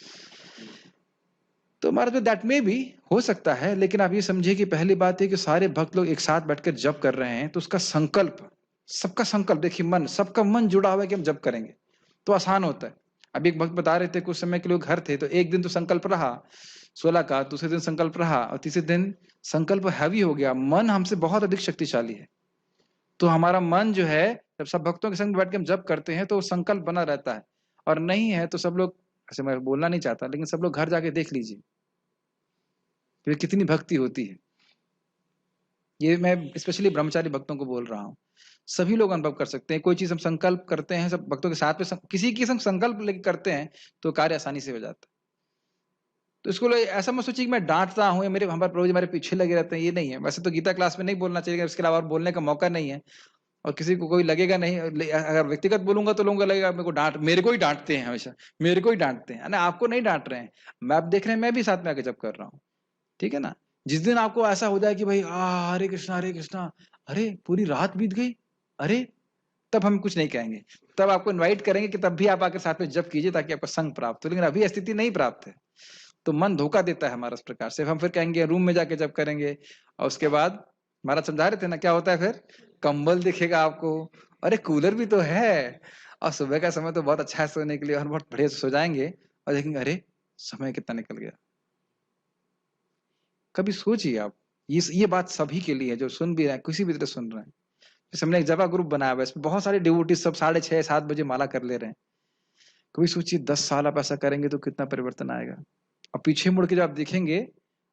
तो महाराज दैट में भी हो सकता है, लेकिन आप ये समझिए कि पहली बात है कि सारे भक्त लोग एक साथ बैठकर जप कर रहे हैं, तो उसका संकल्प, सबका संकल्प देखिए, मन, सबका मन जुड़ा हुआ है कि हम जप करेंगे, तो आसान होता है। अभी एक भक्त बता रहे थे, कुछ समय के लोग घर थे, तो एक दिन तो संकल्प रहा 16 का, दूसरे दिन संकल्प रहा, और तीसरे दिन संकल्प हैवी हो गया। मन हमसे बहुत अधिक शक्तिशाली है। तो हमारा मन जो है, जब सब भक्तों के संग बैठ के हम जप करते हैं तो संकल्प बना रहता है। और नहीं है तो सब लोग, ऐसे मैं बोलना नहीं चाहता, लेकिन सब लोग घर जाके देख लीजिए फिर कितनी भक्ति होती है। ये मैं स्पेशली ब्रह्मचारी भक्तों को बोल रहा हूँ। सभी लोग अनुभव कर सकते हैं। कोई चीज हम संकल्प करते हैं, सब भक्तों के साथ में किसी की संग संकल्प लेके करते हैं तो कार्य आसानी से हो जाता है। तो इसको ऐसा मत सोचिए कि मैं डांटता हूँ या मेरे हमारे प्रभु जी हमारे पीछे लगे रहते हैं, ये नहीं है। वैसे तो गीता क्लास में नहीं बोलना चाहिए, इसके अलावा और बोलने का मौका नहीं है, और किसी को कोई लगेगा नहीं। अगर व्यक्तिगत बोलूंगा तो लोगों को लगेगा मेरे को मेरे को ही डांटते हैं, हमेशा मेरे को ही डांटते हैं। आपको नहीं डांट रहे हैं, मैं आप देख रहे हैं, मैं भी साथ में आके जब कर रहा हूँ। ठीक है ना? जिस दिन आपको ऐसा हो जाए कि भाई हरे कृष्णा, अरे पूरी रात बीत गई, अरे, तब हम कुछ नहीं कहेंगे, तब आपको इनवाइट करेंगे कि तब भी आप आकर साथ में जप कीजिए ताकि आपको संग प्राप्त हो। लेकिन अभी स्थिति नहीं प्राप्त है, तो मन धोखा देता है हमारा इस प्रकार से। हम फिर कहेंगे रूम में जाके जप करेंगे, और उसके बाद महाराज समझा रहे थे ना, क्या होता है फिर? कंबल दिखेगा आपको, अरे कूलर भी तो है, और सुबह का समय तो बहुत अच्छा है सोने के लिए, और बहुत बढ़िया सो जाएंगे, और देखेंगे अरे समय कितना निकल गया। कभी सोचिए आप, ये बात सभी के लिए है जो सुन भी रहे हैं, किसी भी तरह सुन रहे हैं। जैसे हमने एक जगह ग्रुप बनाया हुआ है, इसमें बहुत सारे डिवोटी सब 6:30 7 बजे माला कर ले रहे हैं। कभी सोचिए 10 साल आप ऐसा करेंगे तो कितना परिवर्तन आएगा। और पीछे मुड़ के जब आप देखेंगे,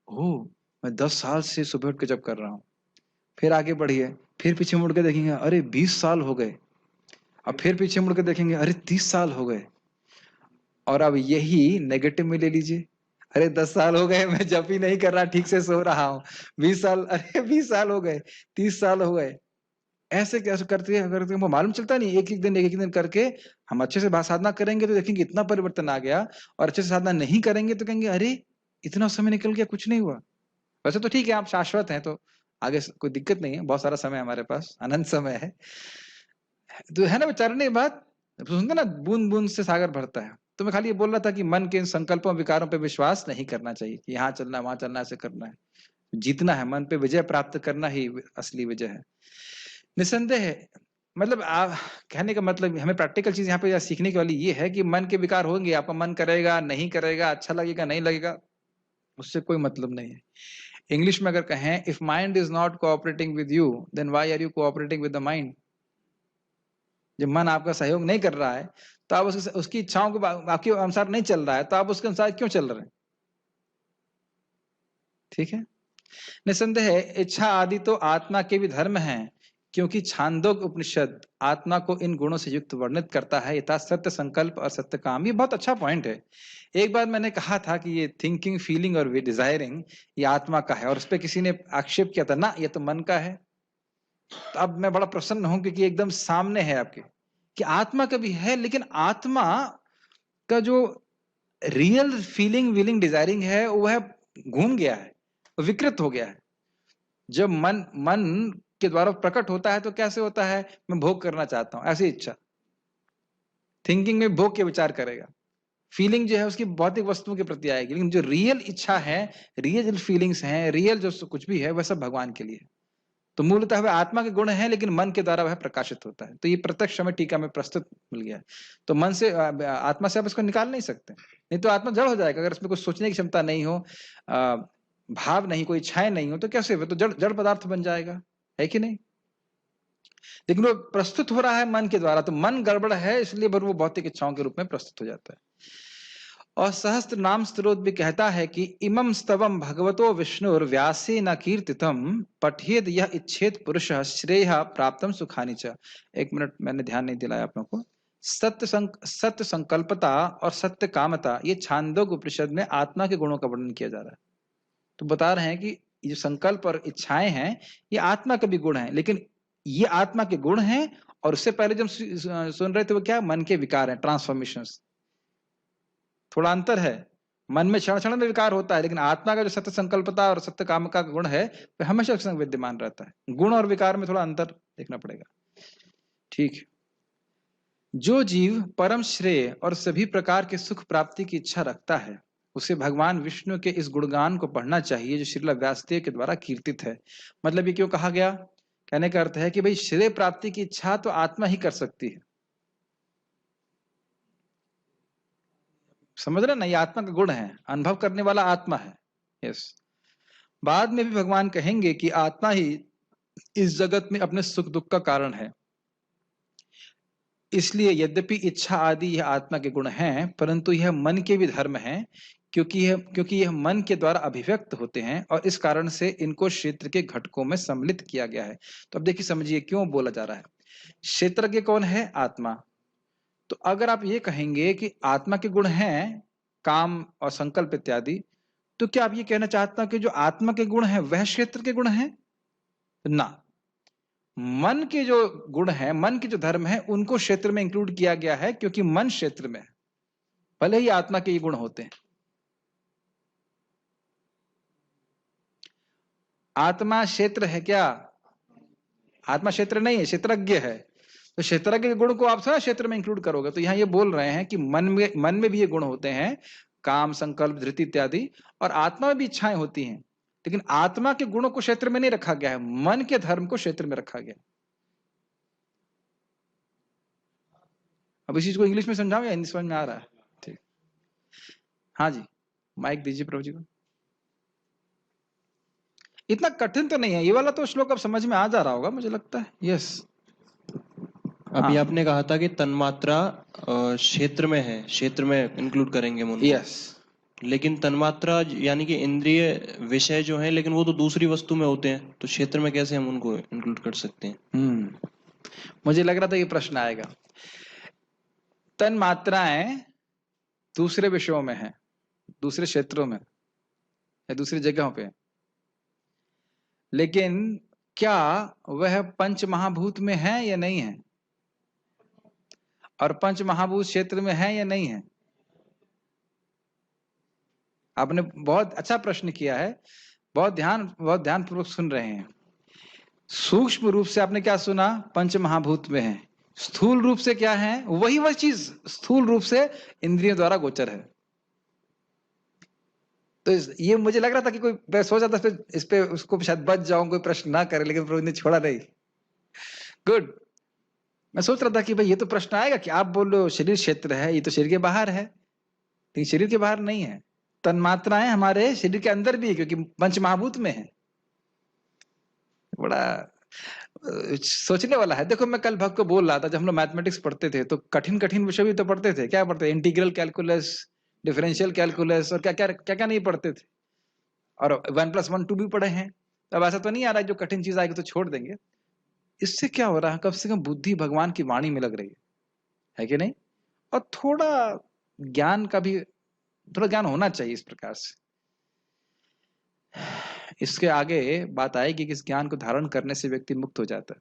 ओह मैं 10 साल से सुबह उठ के जब कर रहा हूँ, फिर आगे बढ़िए, फिर पीछे मुड़ के देखेंगे, अरे 20 साल हो गए। अब फिर पीछे मुड़ के देखेंगे, अरे 30 साल हो गए। और अब यही नेगेटिव में ले लीजिए, अरे 10 साल हो गए मैं जप ही नहीं कर रहा, ठीक से सो रहा हूँ। 20 साल, अरे 20 साल हो गए, 30 साल हो गए। ऐसे कैसे करते करते वो मालूम चलता नहीं, एक एक दिन करके हम अच्छे से साधना करेंगे तो देखेंगे इतना परिवर्तन आ गया, और अच्छे से साधना नहीं करेंगे तो कहेंगे अरे इतना समय निकल गया, कुछ नहीं हुआ। वैसे तो ठीक है, आप शाश्वत हैं तो आगे कोई दिक्कत नहीं है, बहुत सारा समय हमारे पास, अनंत समय है। तो है ना विचारने की बात, सुनते ना, बूंद बूंद से सागर भरता है। तो मैं खाली ये बोल रहा था कि मन के इन संकल्पों विकारों पे विश्वास नहीं करना चाहिए कि यहाँ चलना वहां चलना, ऐसे करना है। जीतना है, मन पे विजय प्राप्त करना ही असली विजय है, निसंदेह है। मतलब कहने का मतलब हमें प्रैक्टिकल चीज यहाँ पे सीखने की वाली ये है कि मन के विकार होंगे, आपका मन करेगा नहीं करेगा, अच्छा लगेगा नहीं लगेगा, उससे कोई मतलब नहीं है। इंग्लिश में अगर कहें, if mind is not cooperating with you then why are you cooperating with the mind. जब मन आपका सहयोग नहीं कर रहा है तो आप उसकी इच्छाओं को आपके अनुसार नहीं चल रहा है तो आप उसके अनुसार क्यों चल रहे हैं? ठीक है। निसंदेह इच्छा आदि तो आत्मा के भी धर्म हैं, क्योंकि छांदोग्य उपनिषद आत्मा को इन गुणों से युक्त वर्णित करता है, यथा सत्य संकल्प और सत्य काम। ये बहुत अच्छा पॉइंट है। एक बार मैंने कहा था कि ये थिंकिंग, फीलिंग और डिजायरिंग ये आत्मा का है, और उस पर किसी ने आक्षेप किया था ना ये तो मन का है। तो अब मैं बड़ा प्रसन्न हूं क्योंकि एकदम सामने है आपके कि आत्मा का भी है, लेकिन आत्मा का जो रियल फीलिंग, विलिंग, डिजायरिंग है वह घूम गया है, विकृत हो गया है। जब मन के द्वारा प्रकट होता है तो कैसे होता है, मैं भोग करना चाहता हूं, ऐसी इच्छा। थिंकिंग में भोग के विचार करेगा, फीलिंग जो है उसकी भौतिक वस्तुओं के प्रति आएगी, लेकिन जो रियल इच्छा है, रियल फीलिंग्स हैं, रियल जो कुछ भी है वह सब भगवान के लिए। तो मूलतः वह आत्मा के गुण है, लेकिन मन के द्वारा वह प्रकाशित होता है। तो ये प्रत्यक्ष हमें टीका में प्रस्तुत मिल गया है। तो मन से, आत्मा से आप इसको निकाल नहीं सकते, नहीं तो आत्मा जड़ हो जाएगा। अगर इसमें कुछ सोचने की क्षमता नहीं हो, भाव नहीं, कोई इच्छाएं नहीं हो, तो कैसे, वो तो जड़ पदार्थ बन जाएगा, है कि नहीं? लेकिन वो प्रस्तुत हो रहा है मन के द्वारा, तो मन गड़बड़ है, इसलिए वो भौतिक इच्छाओं के रूप में प्रस्तुत हो जाता है। और सहस्त्र नाम स्तोत्र भी कहता है कि इमं स्तवम भगवतो विष्णुर व्यासे न कीर्तितम पठेद यह इच्छेद पुरुष श्रेय प्राप्तम सुखानि च। एक मिनट, मैंने ध्यान नहीं दिलाया आप लोगों को। सत्य संकल्पता और सत्य कामता, ये छांदोग्य उपनिषद में आत्मा के गुणों का वर्णन किया जा रहा है। तो बता रहे हैं कि ये संकल्प और इच्छाएं हैं, ये आत्मा के भी गुण हैं, लेकिन ये आत्मा के गुण हैं, और उससे पहले जब सुन रहे थे वो क्या, मन के विकार हैं, ट्रांसफॉर्मेशंस। थोड़ा अंतर है, मन में क्षण क्षण में विकार होता है, लेकिन आत्मा का जो सत्य संकल्पता और सत्य काम का गुण है वह हमेशा विद्यमान रहता है। गुण और विकार में थोड़ा अंतर देखना पड़ेगा। ठीक है। जो जीव परम श्रेय और सभी प्रकार के सुख प्राप्ति की इच्छा रखता है, उसे भगवान विष्णु के इस गुणगान को पढ़ना चाहिए जो श्रील व्यासदेव के द्वारा कीर्तित है। मतलब ये क्यों कहा गया, कहने का अर्थ है कि भाई श्रेय प्राप्ति की इच्छा तो आत्मा ही कर सकती है, समझ रहे ना, ये आत्मा का गुण है, अनुभव करने वाला आत्मा है। यस। बाद में भी भगवान कहेंगे कि आत्मा ही इस जगत में अपने सुख दुख का कारण है। इसलिए यद्यपि इच्छा आदि यह आत्मा के गुण हैं, परंतु यह मन के भी धर्म हैं, क्योंकि यह मन के द्वारा अभिव्यक्त होते हैं, और इस कारण से इनको क्षेत्र के घटकों में सम्मिलित किया गया है। तो अब देखिए, समझिए क्यों बोला जा रहा है। क्षेत्रज्ञ कौन है, आत्मा। तो अगर आप ये कहेंगे कि आत्मा के गुण हैं काम और संकल्प इत्यादि, तो क्या आप ये कहना चाहते हैं कि जो आत्मा के गुण हैं वह क्षेत्र के गुण हैं? ना, मन के जो गुण हैं, मन के जो धर्म हैं, उनको क्षेत्र में इंक्लूड किया गया है, क्योंकि मन क्षेत्र में है, भले ही आत्मा के ये गुण होते हैं। आत्मा क्षेत्र है क्या? आत्मा क्षेत्र नहीं है, क्षेत्रज्ञ है। तो क्षेत्रज्ञ के गुण को आप थोड़ा क्षेत्र में इंक्लूड करोगे। तो यहाँ ये बोल रहे हैं कि मन में भी ये गुण होते हैं, काम, संकल्प, धृति इत्यादि, और आत्मा में भी इच्छाएं होती हैं, लेकिन आत्मा के गुणों को क्षेत्र में नहीं रखा गया है, मन के धर्म को क्षेत्र में रखा गया। अब इस चीज को इंग्लिश में समझाऊं या हिंदी समझ में आ रहा है? ठीक, हाँ जी, माइक दीजिए प्रभु जी को। इतना कठिन तो नहीं है ये वाला, तो श्लोक अब समझ में आ जा रहा होगा मुझे लगता है। यस। अभी आपने कहा था कि तन्मात्रा क्षेत्र में है, क्षेत्र में इंक्लूड करेंगे मन। यस, लेकिन तन्मात्रा यानी कि इंद्रिय विषय जो है, लेकिन वो तो दूसरी वस्तु में होते हैं, तो क्षेत्र में कैसे हम उनको इंक्लूड कर सकते हैं? मुझे लग रहा था ये प्रश्न आएगा। तन मात्राएं दूसरे विषयों में है, दूसरे क्षेत्रों में या दूसरी जगहों पे, लेकिन क्या वह पंच महाभूत में है या नहीं है, और पंच महाभूत क्षेत्र में है या नहीं है? आपने बहुत अच्छा प्रश्न किया है, बहुत ध्यानपूर्वक सुन रहे हैं। सूक्ष्म रूप से आपने क्या सुना? पंच महाभूत में है। स्थूल रूप से क्या है? वही चीज स्थूल रूप से इंद्रियों द्वारा गोचर है। तो ये मुझे लग रहा था कि कोई, मैं सोचा था फिर इस पे उसको शायद बच जाऊं, कोई प्रश्न ना करे, लेकिन प्रभु ने छोड़ा नहीं। गुड। मैं सोच रहा था कि भाई ये तो प्रश्न आएगा कि आप बोल रहे हो शरीर क्षेत्र है, ये तो शरीर के बाहर है, लेकिन शरीर के बाहर नहीं है। तन्मात्राएं हमारे शरीर के अंदर भी है, क्योंकि पंच महाभूत में है। बड़ा सोचने वाला है। देखो, मैं कल भक्त को बोल रहा था, जब हम लोग मैथमेटिक्स पढ़ते थे तो कठिन कठिन विषय भी तो पढ़ते थे। क्या पढ़ते थे? इंटीग्रल कैलकुलस, डिफरेंशियल कैलकुलस, और क्या क्या क्या क्या नहीं पढ़ते थे। और 1+1 2 भी पढ़े हैं। अब ऐसा तो नहीं आ रहा है जो कठिन चीज आएगी तो छोड़ देंगे। इससे क्या हो रहा है, कम से कम बुद्धि भगवान की वाणी में लग रही है कि नहीं? और थोड़ा ज्ञान का भी, थोड़ा ज्ञान होना चाहिए इस प्रकार से। इसके आगे बात आएगी कि इस ज्ञान को धारण करने से व्यक्ति मुक्त हो जाता है।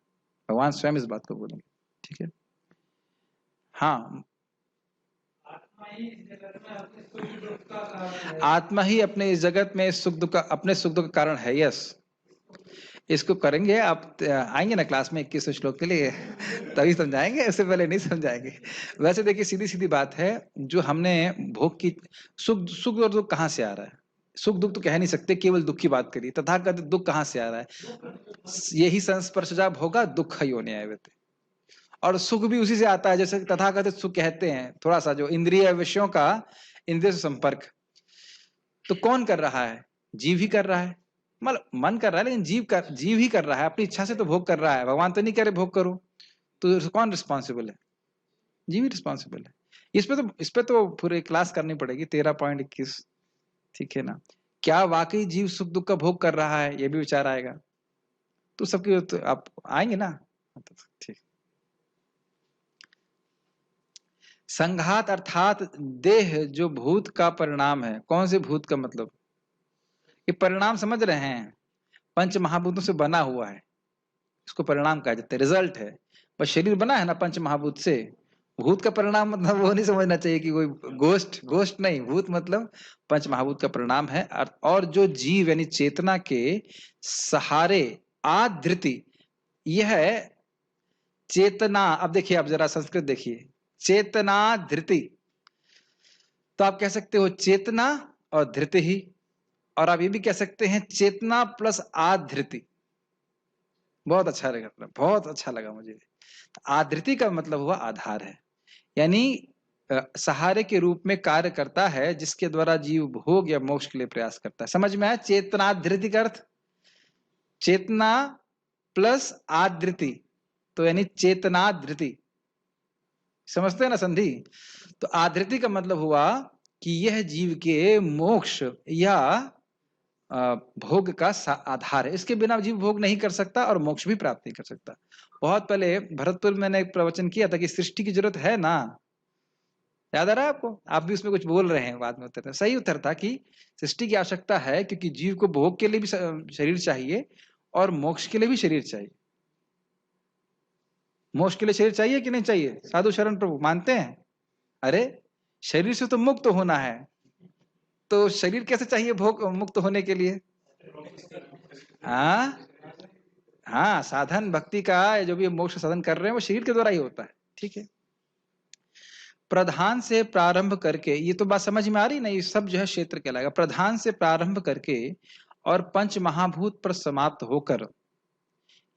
भगवान स्वयं इस बात को बोलेंगे। ठीक है? हाँ, आत्मा ही अपने इस जगत में सुख दुख का, अपने सुख दुख का कारण है। यस, इसको करेंगे। आप आएंगे ना क्लास में 21 श्लोक के लिए, तभी समझाएंगे, उससे पहले नहीं समझाएंगे। वैसे देखिए, सीधी सीधी बात है, जो हमने भोग की, सुख और दुख कहाँ से आ रहा है? सुख दुख तो कह नहीं सकते, केवल दुख की बात करिए। तथाकथित दुख कहाँ से आ रहा है? यही संस्पर्शजा भोगा दुख योनियायते। और सुख भी उसी से आता है, जैसे तथाकथित सुख कहते हैं, थोड़ा सा जो इंद्रिय विषयों का, इंद्रिय से संपर्क। तो कौन कर रहा है? जीव ही कर रहा है। मतलब मन कर रहा है, लेकिन जीव ही कर रहा है, अपनी इच्छा से तो भोग कर रहा है। भगवान तो नहीं करे भोग करो, तो कौन रिस्पॉन्सिबल है? जीव ही रिस्पॉन्सिबल है। इस पे तो पूरी क्लास करनी पड़ेगी, 13.21। ठीक है ना? क्या वाकई जीव सुख दुख का भोग कर रहा है, ये भी विचार आएगा। तो सबके तो आप आएंगे ना? ठीक। संघात अर्थात देह जो भूत का परिणाम है। कौन से भूत का मतलब? ये परिणाम समझ रहे हैं? पंच महाभूतों से बना हुआ है, इसको परिणाम कहा जाता है, रिजल्ट है। बस शरीर बना है ना पंच महाभूत से। भूत का परिणाम मतलब वो नहीं समझना चाहिए कि कोई गोष्ठ नहीं। भूत मतलब पंच महाभूत का परिणाम है। और जो जीव यानी चेतना के सहारे आधृति, यह चेतना। अब देखिए, आप जरा संस्कृत देखिए, चेतना धृति। तो आप कह सकते हो चेतना और धृति ही, और आप ये भी कह सकते हैं चेतना प्लस आधृति। बहुत अच्छा लगा, बहुत अच्छा लगा मुझे। आधृति का मतलब हुआ आधार है, यानी सहारे के रूप में कार्य करता है, जिसके द्वारा जीव भोग या मोक्ष के लिए प्रयास करता है। समझ में आया? चेतनाधृति का अर्थ चेतना प्लस आधृति, तो यानी चेतनाधृति। समझते हैं ना संधि? तो आधृति का मतलब हुआ कि यह जीव के मोक्ष या भोग का आधार है। इसके बिना जीव भोग नहीं कर सकता और मोक्ष भी प्राप्त नहीं कर सकता। बहुत पहले भरतपुर में मैंने एक प्रवचन किया था कि सृष्टि की जरूरत है ना, याद आ रहा है आपको? आप भी उसमें कुछ बोल रहे हैं बाद में। उत्तर सही उत्तर था कि सृष्टि की आवश्यकता है, क्योंकि जीव को भोग के लिए भी शरीर चाहिए और मोक्ष के लिए भी शरीर चाहिए। मोक्ष के लिए शरीर चाहिए कि नहीं चाहिए? साधु शरण प्रभु मानते हैं? अरे, शरीर से तो मुक्त होना है, तो शरीर कैसे चाहिए भोग मुक्त होने के लिए? हाँ, साधन भक्ति का जो भी मोक्ष साधन कर रहे हैं वो शरीर के द्वारा ही होता है। ठीक है? प्रधान से प्रारंभ करके, ये तो बात समझ में आ रही ना? ये सब जो है क्षेत्र कहलाएगा। प्रधान से प्रारंभ करके और पंच महाभूत पर समाप्त होकर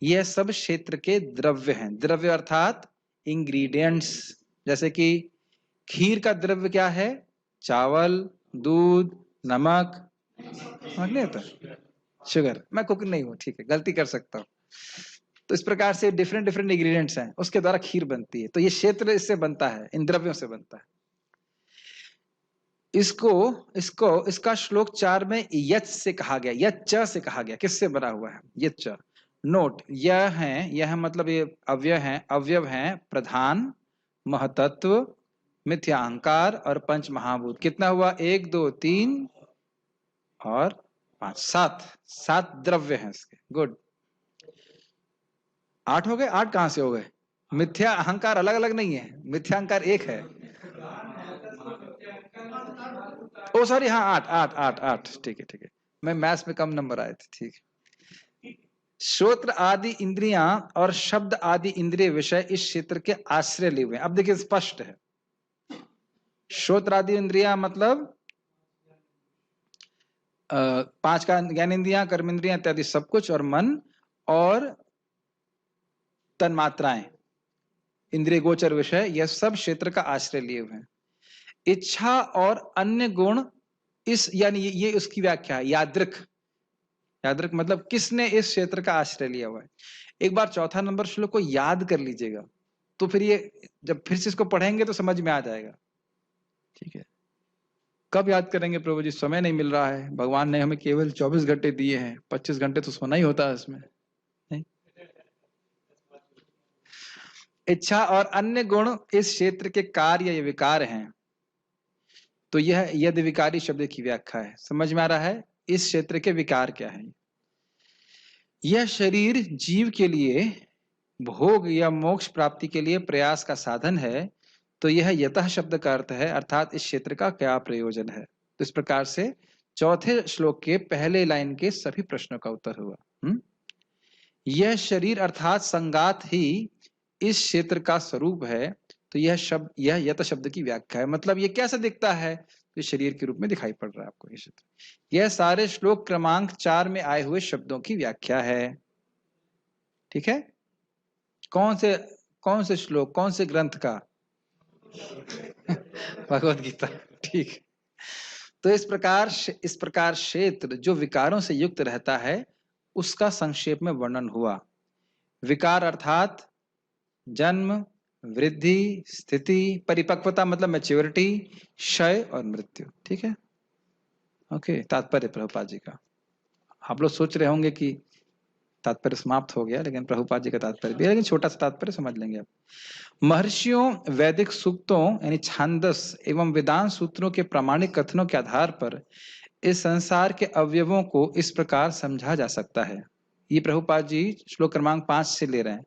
यह सब क्षेत्र के द्रव्य हैं। द्रव्य अर्थात इंग्रेडिएंट्स। जैसे कि खीर का द्रव्य क्या है? चावल, दूध, नमक, नहीं होता शुगर। मैं कुक नहीं हूं, ठीक है, गलती कर सकता हूं। तो इस प्रकार से डिफरेंट डिफरेंट इंग्रेडिएंट्स हैं, उसके द्वारा खीर बनती है। तो ये क्षेत्र इससे बनता है, इन द्रव्यों से बनता है। इसको इसको इसका श्लोक 4 में यच से कहा गया, यच से कहा गया। किससे बना हुआ है? यच। नोट, यह मतलब ये अवयव है प्रधान, महतत्व, मिथ्या अहंकार और पंच महाभूत। कितना हुआ? 1 2 3 और 5, 7 द्रव्य हैं इसके। गुड। 8 हो गए। 8 कहां से हो गए? मिथ्या अहंकार अलग अलग नहीं है, मिथ्या अहंकार एक है। ओ सॉरी, हाँ 8। ठीक है, मैं मैथ्स में कम नंबर आए थे। ठीक है। श्रोत्र आदि इंद्रियां और शब्द आदि इंद्रिय विषय इस क्षेत्र के आश्रय लिए हुए हैं। अब देखिए स्पष्ट है। श्रोत्र आदि इंद्रियां मतलब 5 का ज्ञानेंद्रियां, कर्मेंद्रियां इत्यादि सब कुछ, और मन और तन्मात्राएं, इंद्रिय गोचर विषय, यह सब क्षेत्र का आश्रय लिए हुए हैं। इच्छा और अन्य गुण इस, यानी ये उसकी व्याख्या है। यादृक मतलब किसने इस क्षेत्र का आश्रय लिया हुआ है। एक बार चौथा नंबर श्लोक को याद कर लीजिएगा, तो फिर ये जब फिर से इसको पढ़ेंगे तो समझ में आ जाएगा। ठीक है। कब याद करेंगे प्रभु जी? समय नहीं मिल रहा है। भगवान ने हमें केवल 24 घंटे दिए हैं, 25 घंटे तो सोना ही होता है इसमें। नहीं? इच्छा और अन्य गुण इस क्षेत्र के कार्य या विकार हैं। तो यह यद विकारी शब्द की व्याख्या है। समझ में आ रहा है इस क्षेत्र के विकार क्या है? यह शरीर जीव के लिए भोग या मोक्ष प्राप्ति के लिए प्रयास का साधन है। तो यह यतः शब्द का अर्थ है, अर्थात इस क्षेत्र का क्या प्रयोजन है। तो इस प्रकार से चौथे श्लोक के पहले लाइन के सभी प्रश्नों का उत्तर हुआ। यह शरीर अर्थात संगात ही इस क्षेत्र का स्वरूप है। तो यह यत शब्द की व्याख्या है। मतलब ये कैसा दिखता है? तो शरीर के रूप में दिखाई पड़ रहा है आपको ये क्षेत्र। यह सारे श्लोक क्रमांक 4 में आए हुए शब्दों की व्याख्या है। ठीक है। कौन से श्लोक, कौन से ग्रंथ का? भगवत गीता। ठीक। तो इस प्रकार क्षेत्र जो विकारों से युक्त रहता है उसका संक्षेप में वर्णन हुआ। विकार अर्थात जन्म, वृद्धि, स्थिति, परिपक्वता मतलब मैच्योरिटी, क्षय और मृत्यु। ठीक है। ओके। तात्पर्य प्रभुपाद जी का। आप लोग सोच रहे होंगे कि तात्पर्य समाप्त हो गया, लेकिन प्रभुपाद जी का तात्पर्य भी है, लेकिन छोटा सा तात्पर्य समझ लेंगे आप। महर्षियों, वैदिक सूक्तों यानी छांदस एवं वेदांत सूत्रों के प्रामाणिक कथनों के आधार पर इस संसार के अवयवों को इस प्रकार समझा जा सकता है। ये प्रभुपाद जी श्लोक क्रमांक 5 से ले रहे हैं।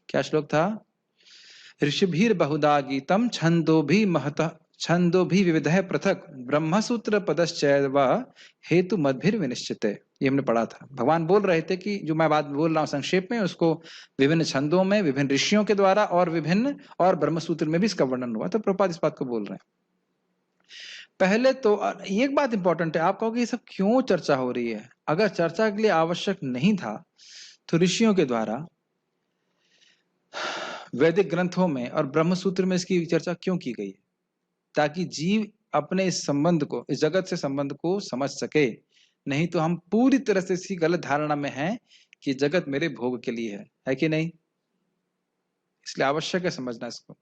क्या श्लोक था? ऋषिभीर बहुधा गीतम छंदो भी विविधः पृथक ब्रह्मसूत्र पदश्चैव हेतु मद्भिर विनिश्चिते। ये हमने पढ़ा था। भगवान बोल रहे थे कि जो मैं बात बोल रहा हूँ संक्षेप में, उसको विभिन्न छंदों में, विभिन्न ऋषियों के द्वारा और विभिन्न और ब्रह्मसूत्र में भी इसका वर्णन हुआ। तो प्रभुपाद इस बात को बोल रहे हैं। पहले तो एक बात इंपॉर्टेंट है, आप कहोगे ये सब क्यों चर्चा हो रही है? अगर चर्चा के लिए आवश्यक नहीं था तो ऋषियों के द्वारा वैदिक ग्रंथों में और ब्रह्मसूत्र में इसकी चर्चा क्यों की गई? ताकि जीव अपने इस संबंध को, इस जगत से संबंध को समझ सके। नहीं तो हम पूरी तरह से इसी गलत धारणा में हैं कि जगत मेरे भोग के लिए है कि नहीं? इसलिए आवश्यक है समझना इसको।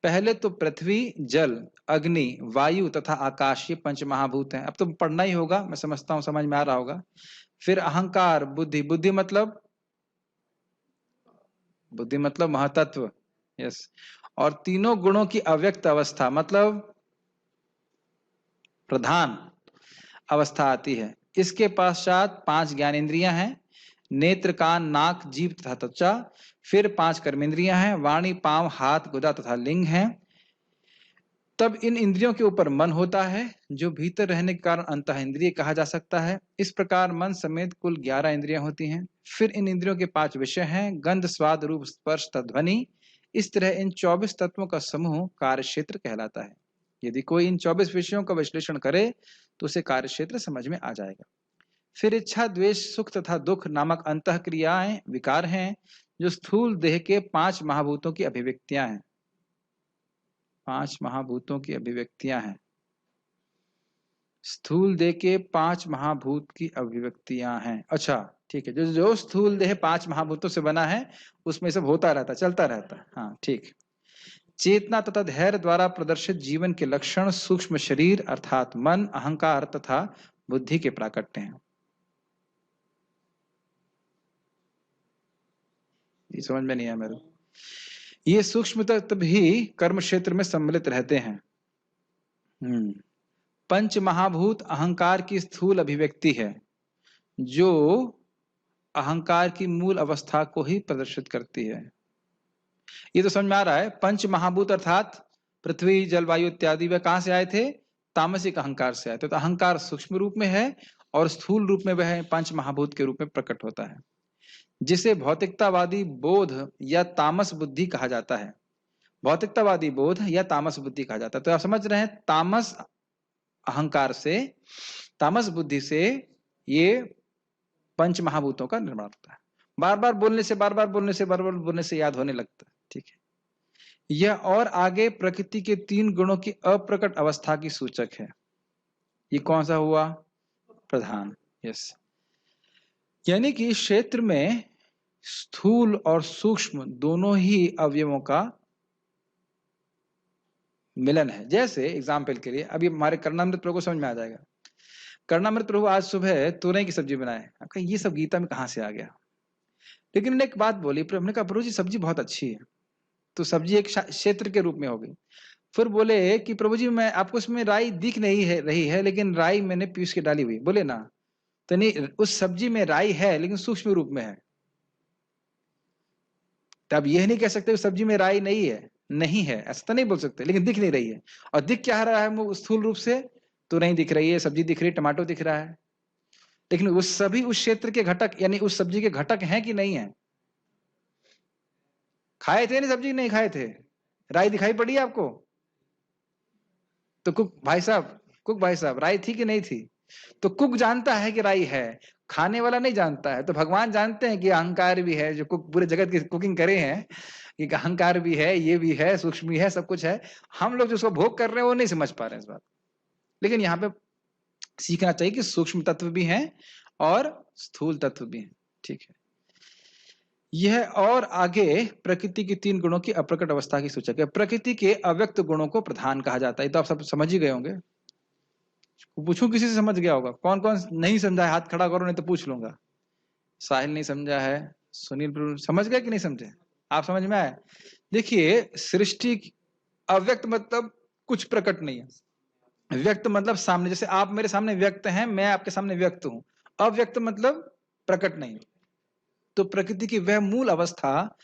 पहले तो पृथ्वी, जल, अग्नि, वायु तथा आकाश, ये पंच महाभूत हैं। अब तो पढ़ना ही होगा, मैं समझता हूं समझ में आ रहा होगा। फिर अहंकार, बुद्धि मतलब महतत्व। यस। और तीनों गुणों की अव्यक्त अवस्था मतलब प्रधान अवस्था आती है। इसके पश्चात 5 ज्ञानेंद्रियां हैं, नेत्र, कान, नाक, जीभ तथा त्वचा। फिर 5 कर्मेंद्रियां हैं, वाणी, पांव, हाथ, गुदा तथा लिंग हैं। तब इन इंद्रियों के ऊपर मन होता है, जो भीतर रहने के कारण अंतः इंद्रिय कहा जा सकता है। इस प्रकार मन समेत कुल 11 इंद्रियां होती हैं। फिर इन इंद्रियों के 5 विषय हैं, गंध, स्वाद, रूप, स्पर्श तथा ध्वनि। इस तरह इन 24 तत्वों का समूह कार्य क्षेत्र कहलाता है। यदि कोई इन 24 विषयों का विश्लेषण करे तो उसे कार्य क्षेत्र समझ में आ जाएगा। फिर इच्छा, द्वेष, सुख तथा दुख नामक अंतः क्रियाएं विकार हैं, जो स्थूल देह के 5 महाभूतों की अभिव्यक्तियां हैं। 5 महाभूतों की अभिव्यक्तियां हैं। स्थूल देह के 5 महाभूत की अभिव्यक्तियां हैं। अच्छा ठीक है। जो स्थूल देह 5 महाभूतों से बना है उसमें सब होता रहता, चलता रहता। हाँ ठीक। चेतना तथा धैर्य द्वारा प्रदर्शित जीवन के लक्षण सूक्ष्म शरीर अर्थात मन, अहंकार तथा बुद्धि के प्राकट्य हैं। ये समझ में नहीं आया मेरे। ये सूक्ष्म तत्व भी कर्म क्षेत्र में सम्मिलित रहते हैं। पंच महाभूत अहंकार की स्थूल अभिव्यक्ति है जो अहंकार की मूल अवस्था को ही प्रदर्शित करती है। ये तो समझ में आ रहा है। पंच महाभूत अर्थात पृथ्वी, जलवायु इत्यादि वे कहां से आए थे? तामसिक अहंकार से आए थे। तो अहंकार सूक्ष्म रूप में है और स्थूल रूप में वह पंच महाभूत के रूप में प्रकट होता है, जिसे भौतिकतावादी बोध या तामस बुद्धि कहा जाता है। भौतिकतावादी बोध या तामस बुद्धि कहा जाता है। तो आप समझ रहे हैं, तामस अहंकार से, तामस बुद्धि से ये पंच महाभूतों का निर्माण होता है। बार बार बोलने से, बार बार बोलने से, बार बार बोलने से याद होने लगता है। ठीक है। यह और आगे प्रकृति के 3 गुणों की अप्रकट अवस्था की सूचक है। ये कौन सा हुआ? प्रधान। यस, यानी कि क्षेत्र में स्थूल और सूक्ष्म दोनों ही अवयवों का मिलन है। जैसे एग्जाम्पल के लिए अभी हमारे कर्णामृत प्रभु को समझ में आ जाएगा। कर्णामृत प्रभु आज सुबह तोरई की सब्जी बनाए। आपका ये सब गीता में कहां से आ गया? लेकिन उन्होंने एक बात बोली, हमने कहा प्रभु जी सब्जी बहुत अच्छी है। तो सब्जी एक क्षेत्र के रूप में हो गई। फिर बोले कि प्रभु जी मैं आपको इसमें राई दिख नहीं है रही है, लेकिन राई मैंने पीस के डाली हुई। बोले ना, तो नहीं, उस सब्जी में राई है लेकिन सूक्ष्म रूप में है। तो अब यह नहीं कह सकते सब्जी में राई नहीं है, नहीं है, ऐसा तो नहीं बोल सकते, लेकिन दिख नहीं रही है। और दिख क्या रहा है स्थूल रूप से? तो नहीं दिख रही है, सब्जी दिख रही है, टमाटो दिख रहा है, लेकिन उस सभी उस क्षेत्र के घटक यानी उस सब्जी के घटक हैं कि नहीं है? खाए थे नहीं सब्जी? नहीं खाए थे। राई दिखाई पड़ी आपको? तो कुक भाई साहब राई थी कि नहीं थी? तो कुक जानता है कि राई है, खाने वाला नहीं जानता है। तो भगवान जानते हैं कि अहंकार भी है, जो कुक पूरे जगत की कुकिंग करे हैं, कि अहंकार भी है, ये भी है, सूक्ष्म भी है, सब कुछ है। हम लोग जिसको भोग कर रहे हैं वो नहीं समझ पा रहे हैं इस बात। लेकिन यहाँ पे सीखना चाहिए कि सूक्ष्म तत्व भी हैं और स्थूल तत्व भी हैं। ठीक है। यह और आगे प्रकृति की 3 गुणों की अप्रकट अवस्था की सूचक है। प्रकृति के अव्यक्त गुणों को प्रधान कहा जाता है। तो आप सब समझ ही गए होंगे। पूछूं किसी से समझ गया होगा? कौन कौन नहीं समझा है? हाथ खड़ा करो, नहीं तो पूछ लूंगा। साहिल नहीं समझा है, सुनील समझ गए कि नहीं समझे? आप समझ में आए? देखिए, सृष्टि अव्यक्त मतलब कुछ प्रकट नहीं है, व्यक्त मतलब सामने। जैसे आप मेरे सामने व्यक्त हैं, मैं आपके सामने व्यक्त हूं। अव्यक्त मतलब प्रकट नहीं। तो प्रकृति की वह मूल अवस्था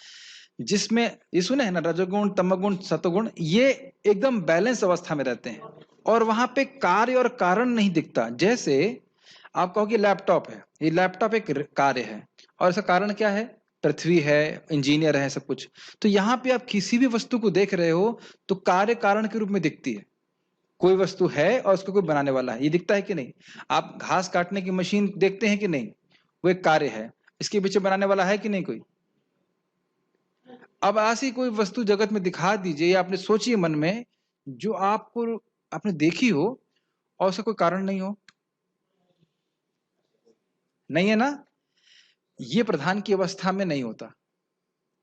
जिसमें ये सुने है ना, रजोगुण, तमोगुण, सतोगुण, ये एकदम बैलेंस अवस्था में रहते हैं और वहां पे कार्य और कारण नहीं दिखता। जैसे आप कहो कि लैपटॉप है, ये लैपटॉप एक कार्य है और इसका कारण क्या है? पृथ्वी है, इंजीनियर है, सब कुछ। तो यहाँ पे आप किसी भी वस्तु को देख रहे हो तो कार्य कारण के रूप में दिखती है। कोई वस्तु है और उसको कोई बनाने वाला है, ये दिखता है कि नहीं? आप घास काटने की मशीन देखते हैं कि नहीं? वो एक कार्य है, इसके पीछे बनाने वाला है कि नहीं कोई? अब ऐसी कोई वस्तु जगत में दिखा दीजिए या आपने सोचिए मन में, जो आपको आपने देखी हो और उसका कोई कारण नहीं हो। नहीं है ना? ये प्रधान की अवस्था में नहीं होता।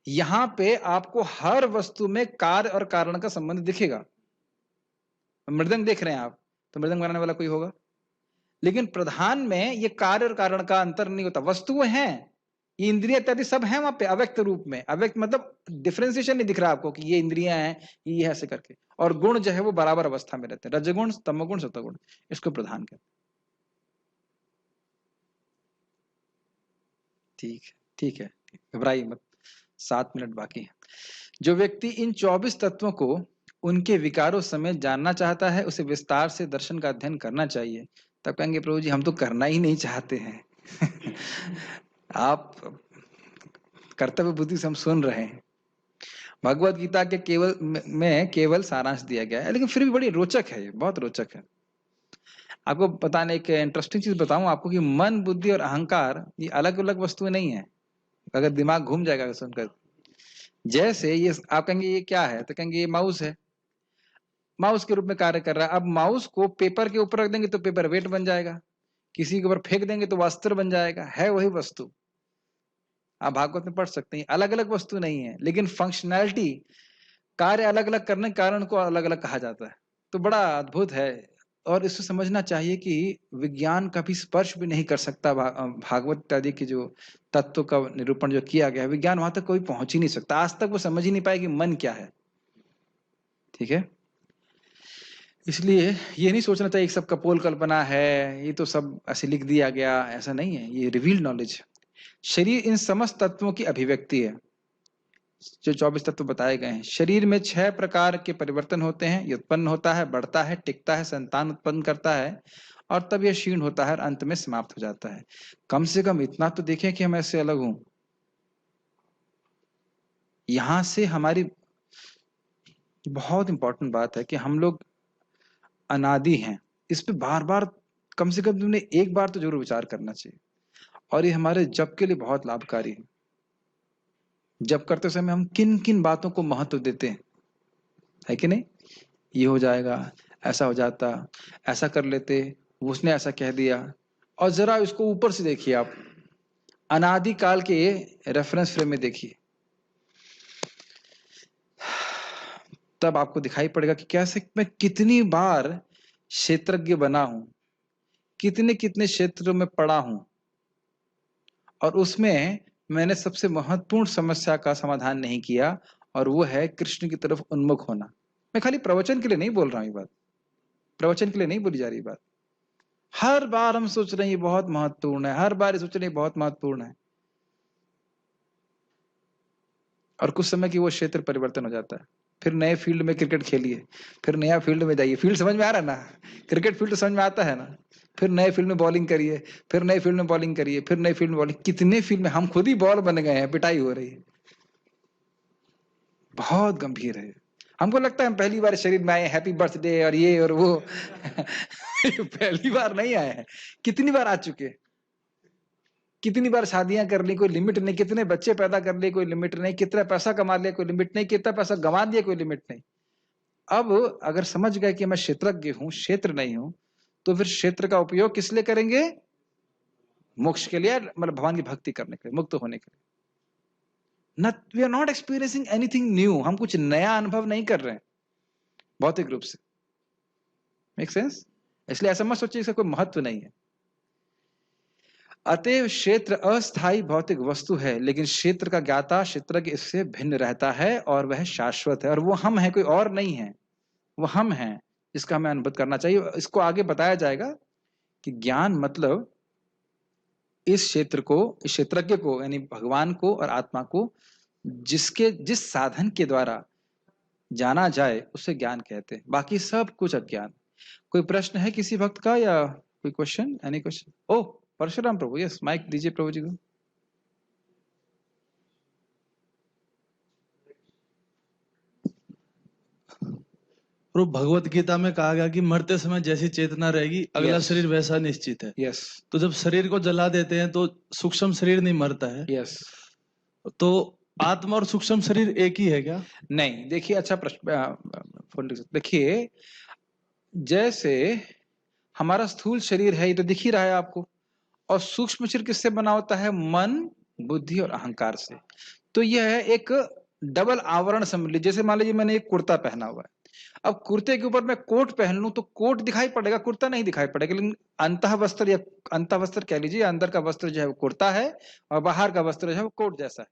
यहां पे आपको हर वस्तु में कार्य और कारण का संबंध दिखेगा। मृदंग देख रहे हैं आप, तो मृदंग बनाने वाला कोई होगा, लेकिन प्रधान में ये कार्य और कारण का अंतर नहीं होता। वस्तुएं हैं, ये इंद्रिय इत्यादि सब है वहां पे अव्यक्त रूप में। अव्यक्त मतलब डिफरेंशिएशन नहीं दिख रहा आपको कि ये इंद्रियां हैं, ये ऐसे करके। और गुण जो है वो बराबर अवस्था में रहते हैं, रजगुण, तमोगुण, सतोगुण, इसको प्रधान कहते हैं। ठीक है, ठीक है, घबराइए मत, 7 मिनट बाकी है। जो व्यक्ति इन 24 तत्वों को उनके विकारों समेत जानना चाहता है, उसे विस्तार से दर्शन का अध्ययन करना चाहिए। तब कहेंगे प्रभु जी हम तो करना ही नहीं चाहते हैं। आप कर्तव्य बुद्धि से हम सुन रहे हैं। भगवत गीता के केवल सारांश दिया गया है, लेकिन फिर भी बड़ी रोचक है, ये बहुत रोचक है। आपको बताने एक इंटरेस्टिंग चीज बताऊं आपको कि मन, बुद्धि और अहंकार ये अलग अलग वस्तुएं नहीं है। अगर दिमाग घूम जाएगा सुनकर, जैसे ये आप कहेंगे ये क्या है, तो कहेंगे ये माउस है, माउस के रूप में कार्य कर रहा है। अब माउस को पेपर के ऊपर रख देंगे तो पेपर वेट बन जाएगा, किसी के ऊपर फेंक देंगे तो वस्त्र बन जाएगा, है वही वस्तु। आप भागवत में पढ़ सकते हैं, अलग अलग वस्तु नहीं है, लेकिन फंक्शनैलिटी कार्य अलग अलग करने के कारण को अलग अलग कहा जाता है। तो बड़ा अद्भुत है और इसको समझना चाहिए कि विज्ञान कभी स्पर्श भी नहीं कर सकता भागवत इत्यादि की जो तत्व का निरूपण जो किया गया है, विज्ञान वहां तक कोई पहुंच ही नहीं सकता। आज तक वो समझ ही नहीं पाए कि मन क्या है। ठीक है, इसलिए ये नहीं सोचना चाहिए कि सब कपोल कल्पना है, ये तो सब ऐसे लिख दिया गया, ऐसा नहीं है, ये रिवील्ड नॉलेज है। शरीर इन समस्त तत्वों की अभिव्यक्ति है। जो 24 तत्व बताए गए हैं, शरीर में 6 प्रकार के परिवर्तन होते हैं। ये उत्पन्न होता है, बढ़ता है, टिकता है, संतान उत्पन्न करता है और तब यह क्षीण होता है और अंत में समाप्त हो जाता है। कम से कम इतना तो देखें कि हम ऐसे अलग हों। यहां से हमारी बहुत इंपॉर्टेंट बात है कि हम लोग अनादि हैं। इस पे बार बार कम से कम तुमने एक बार तो जरूर विचार करना चाहिए और ये हमारे जप के लिए बहुत लाभकारी है। जप करते समय हम किन किन बातों को महत्व देते हैं, है कि नहीं? ये हो जाएगा, ऐसा हो जाता, ऐसा कर लेते, उसने ऐसा कह दिया। और जरा इसको ऊपर से देखिए, आप अनादि काल के रेफरेंस फ्रेम में देखिए, तब आपको दिखाई पड़ेगा कि कैसे मैं कितनी बार क्षेत्रज्ञ बना हूं, कितने कितने क्षेत्रों में पढ़ा हूं और उसमें मैंने सबसे महत्वपूर्ण समस्या का समाधान नहीं किया और वो है कृष्ण की तरफ उन्मुख होना। मैं खाली प्रवचन के लिए नहीं बोल रहा हूं, ये बात प्रवचन के लिए नहीं बोली जा रही बात। हर बार हम सोच रहे हैं ये बहुत महत्वपूर्ण है, हर बार सोच रहे हैं बहुत महत्वपूर्ण है और कुछ समय की वो क्षेत्र परिवर्तन हो जाता है। फिर नए फील्ड में क्रिकेट खेलिए, फिर नया फील्ड में जाइए। फील्ड समझ में आ रहा है ना? क्रिकेट फील्ड समझ में आता है ना? फिर नए फील्ड में बॉलिंग करिए, फिर नए फील्ड में बॉलिंग करिए, फिर नए फील्ड में बॉलिंग। कितने फील्ड में हम खुद ही बॉल बन गए हैं, पिटाई हो रही है। बहुत गंभीर है। हमको लगता है हम पहली बार शरीर में आए, हैप्पी बर्थडे और ये और वो पहली बार नहीं आए हैं, कितनी बार आ चुके, कितनी बार शादियां कर ली, कोई लिमिट नहीं, कितने बच्चे पैदा कर लिए, कोई लिमिट नहीं, कितना पैसा कमा लिया, कोई लिमिट नहीं, कितना पैसा गंवा दिया, कोई लिमिट नहीं। अब अगर समझ गए कि मैं क्षेत्रज्ञ हूं, क्षेत्र नहीं हूं, तो फिर क्षेत्र का उपयोग किस लिए करेंगे? मोक्ष के लिए, मतलब भगवान की भक्ति करने के लिए, मुक्त होने के लिए। We are not experiencing anything new. हम कुछ नया अनुभव नहीं कर रहे हैं भौतिक रूप से। Make sense? इसलिए ऐसा मत सोचिए इसका कोई महत्व नहीं है। अतएव क्षेत्र अस्थायी भौतिक वस्तु है, लेकिन क्षेत्र का ज्ञाता क्षेत्रज्ञ इससे भिन्न रहता है और वह शाश्वत है और वो हम है, कोई और नहीं है। वो हम हैं जिसका हमें अनुभव करना चाहिए। इसको आगे बताया जाएगा कि ज्ञान मतलब इस क्षेत्र को, इस क्षेत्रज्ञ को, यानी भगवान को और आत्मा को जिस साधन के द्वारा जाना जाए उसे ज्ञान कहते हैं। बाकी सब कुछ अज्ञान। कोई प्रश्न है किसी भक्त का या कोई question? Any question? Oh Parshuram प्रभु, यस, माइक दीजिए प्रभु जी को। प्रभु, भगवत गीता में कहा गया कि मरते समय जैसी चेतना रहेगी अगला Yes. शरीर वैसा निश्चित है। यस तो जब शरीर को जला देते हैं तो सूक्ष्म शरीर नहीं मरता है। यस। तो आत्मा और सूक्ष्म शरीर एक ही है क्या? नहीं, देखिए, अच्छा प्रश्न। देखिए, जैसे हमारा स्थूल शरीर है, ये तो दिख ही रहा है आपको, और सूक्ष्म शरीर किससे बना होता है? मन, बुद्धि और अहंकार से। तो यह है एक डबल आवरण समझ लीजिए। जैसे मान लीजिए मैंने एक कुर्ता पहना हुआ है, अब कुर्ते के ऊपर मैं कोट पहन लूं तो कोट दिखाई पड़ेगा, कुर्ता नहीं दिखाई पड़ेगा। लेकिन अंतः वस्त्र, या अंतः वस्त्र कह लीजिए, अंदर का वस्त्र जो है वो कुर्ता है और बाहर का वस्त्र जो है वो कोट जैसा है।